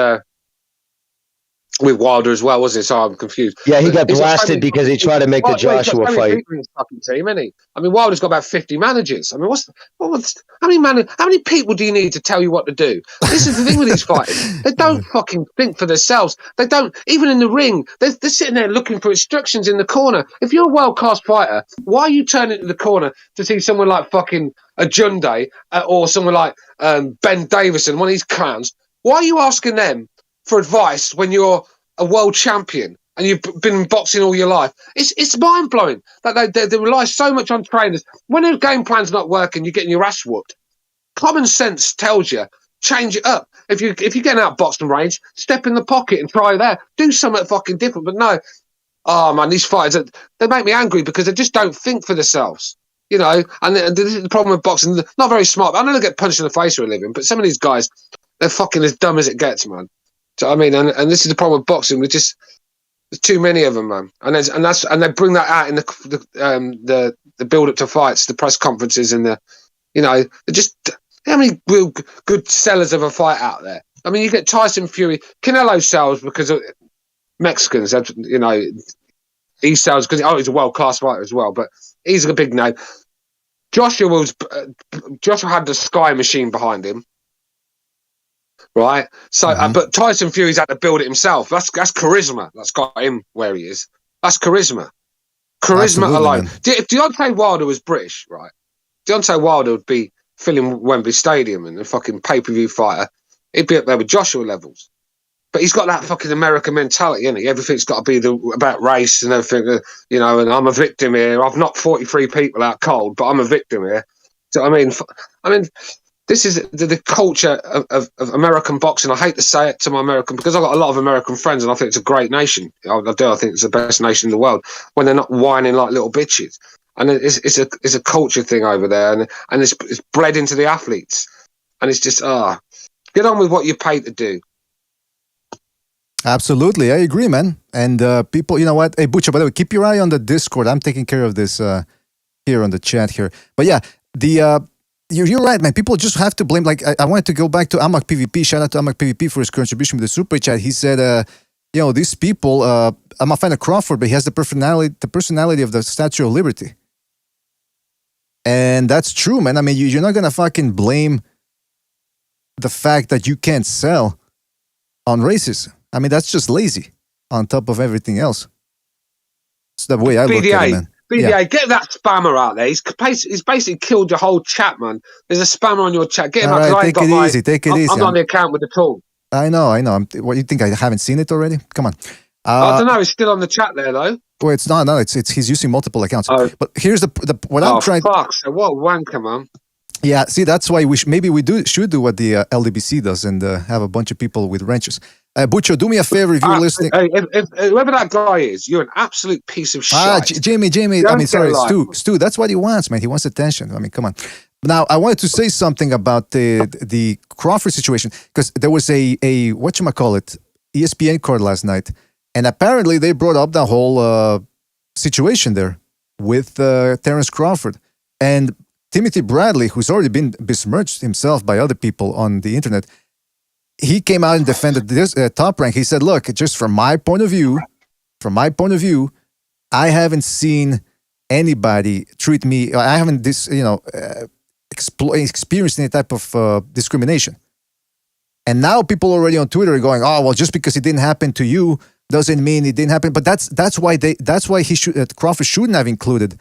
with Wilder as well, wasn't he? So I'm confused.
Yeah, he got
He's got so
blasted
many
because he tried to make the
he's got
Joshua
so many
fight.
people in his fucking team, isn't he? I mean, Wilder's got about 50 managers. I mean, how many people do you need to tell you what to do? This is the thing with these fighters. They don't fucking think for themselves. They don't, even in the ring, they're sitting there looking for instructions in the corner. If you're a world-class fighter, why are you turning to the corner to see someone like fucking a Junde or someone like Ben Davison, one of these clowns? Why are you asking them for advice when you're a world champion and you've been in boxing all your life? It's mind blowing that they rely so much on trainers. When a game plan's not working, you're getting your ass whooped. Common sense tells you change it up. If you're getting out boxing range, step in the pocket and try there. Do something fucking different. But no, oh man, these fighters they make me angry because they just don't think for themselves. You know, and this is the problem with boxing. They're not very smart. I know they get punched in the face for a living, but some of these guys, they're fucking as dumb as it gets, man. So I mean, and this is the problem with boxing. There's too many of them, man, and they bring that out in the build up to fights, the press conferences, and how many real good sellers of a fight out there? I mean, you get Tyson Fury, Canelo sells because of Mexicans. You know, he sells because he's a world class fighter as well, but he's a big name. Joshua had the Sky Machine behind him. Right, so but Tyson Fury's had to build it himself. That's charisma. That's got him where he is. That's charisma. Charisma alone. If Deontay Wilder was British, right? Deontay Wilder would be filling Wembley Stadium and a fucking pay-per-view fighter. He'd be up there with Joshua levels. But he's got that fucking American mentality, isn't he? Everything's got to be about race and everything. You know, and I'm a victim here. I've knocked 43 people out cold, but I'm a victim here. So I mean. This is the culture of American boxing. I hate to say it to my American, because I've got a lot of American friends and I think it's a great nation. I do. I think it's the best nation in the world when they're not whining like little bitches. And it's a culture thing over there, and it's bred into the athletes. And it's just, get on with what you're paid to do.
Absolutely. I agree, man. And people, you know what? Hey, Butcher, by the way, keep your eye on the Discord. I'm taking care of this here on the chat here. But yeah, You're right, man. People just have to blame. Like, I wanted to go back to Amak PvP. Shout out to Amak PvP for his contribution with the super chat. He said, these people, I'm a fan of Crawford, but he has the personality of the Statue of Liberty. And that's true, man. I mean, you're not going to fucking blame the fact that you can't sell on racism. I mean, that's just lazy on top of everything else. It's the way I look at it, man.
BDA, get that spammer out there. He's basically killed your whole chat, man. There's a spammer on your chat. Get him out.
Right, take it easy.
I'm on the account with the tool.
I know. What do you think? I haven't seen it already? Come on.
I don't know. It's still on the chat there, though.
Well, it's not. No, it's he's using multiple accounts.
Oh.
But here's what I'm trying.
Fuck! So what a wanker, man.
Yeah. See, that's why maybe we should do what the LDBC does and have a bunch of people with wrenches. Butcher, do me a favor if you're listening.
Hey, if whoever that guy is, you're an absolute piece of shit.
Jamie. Stu. That's what he wants, man. He wants attention. I mean, come on. Now, I wanted to say something about the Crawford situation, because there was a whatchamacallit, ESPN card last night, and apparently they brought up the whole situation there with Terence Crawford. And Timothy Bradley, who's already been besmirched himself by other people on the internet, he came out and defended this Top Rank. He said, look, just from my point of view, I haven't seen anybody treat me, I haven't experienced any type of discrimination. And now people already on Twitter are going, oh, well, just because it didn't happen to you doesn't mean it didn't happen. But that's why Crawford shouldn't have included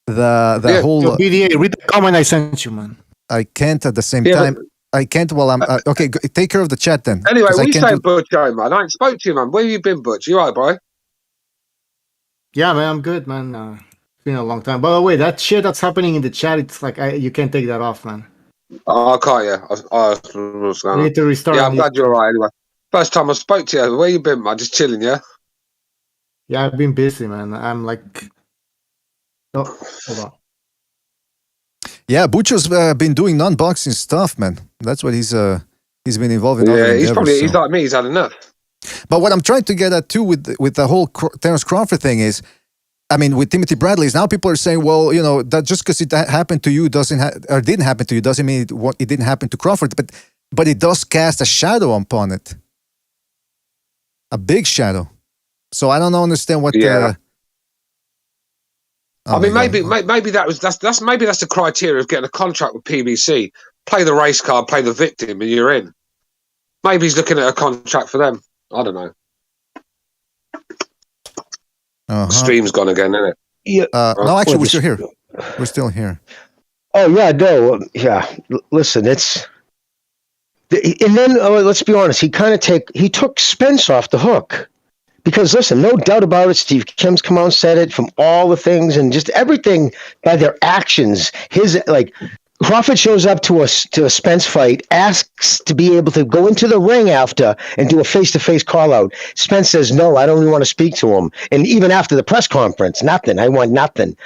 the whole.
BDA, read the comment I sent you, man.
I can't at the same time. I can't while I'm... okay, take care of the chat then.
Anyway, what are you saying, Butch, man? I ain't spoke to you, man. Where have you been, Butch? You all right, bro?
Yeah, man, I'm good, man. It's been a long time. By the way, that shit that's happening in the chat, it's like, you can't take that off, man.
Oh, I can't, yeah.
You need to restart.
Yeah, I'm glad you're all right, anyway. First time I spoke to you. Where you been, man? Just chilling, yeah?
Yeah, I've been busy, man. I'm like... Oh, hold on.
Yeah, Butcher's been doing non-boxing stuff, man. That's what he's been involved in.
Yeah, he's like me. He's had enough.
But what I'm trying to get at too with the whole Terence Crawford thing is, I mean, with Timothy Bradley's, now people are saying, well, you know, that just because it happened to you or didn't happen to you doesn't mean it didn't happen to Crawford, but it does cast a shadow upon it, a big shadow. So I don't understand what.
Yeah.
Oh
I mean,
my God.
maybe that's the criteria of getting a contract with PBC. Play the race card, play the victim, and you're in. Maybe he's looking at a contract for them. I don't know. The stream's gone again, isn't it?
Yeah.
No, actually, we're still here. We're still here.
Oh yeah, no, yeah. Listen, it's. And then let's be honest. He took Spence off the hook. Because listen, no doubt about it, Steve Kim's come out and said it from all the things and just everything by their actions. Crawford shows up to a Spence fight, asks to be able to go into the ring after and do a face-to-face call-out. Spence says, no, I don't even want to speak to him. And even after the press conference, nothing. I want nothing.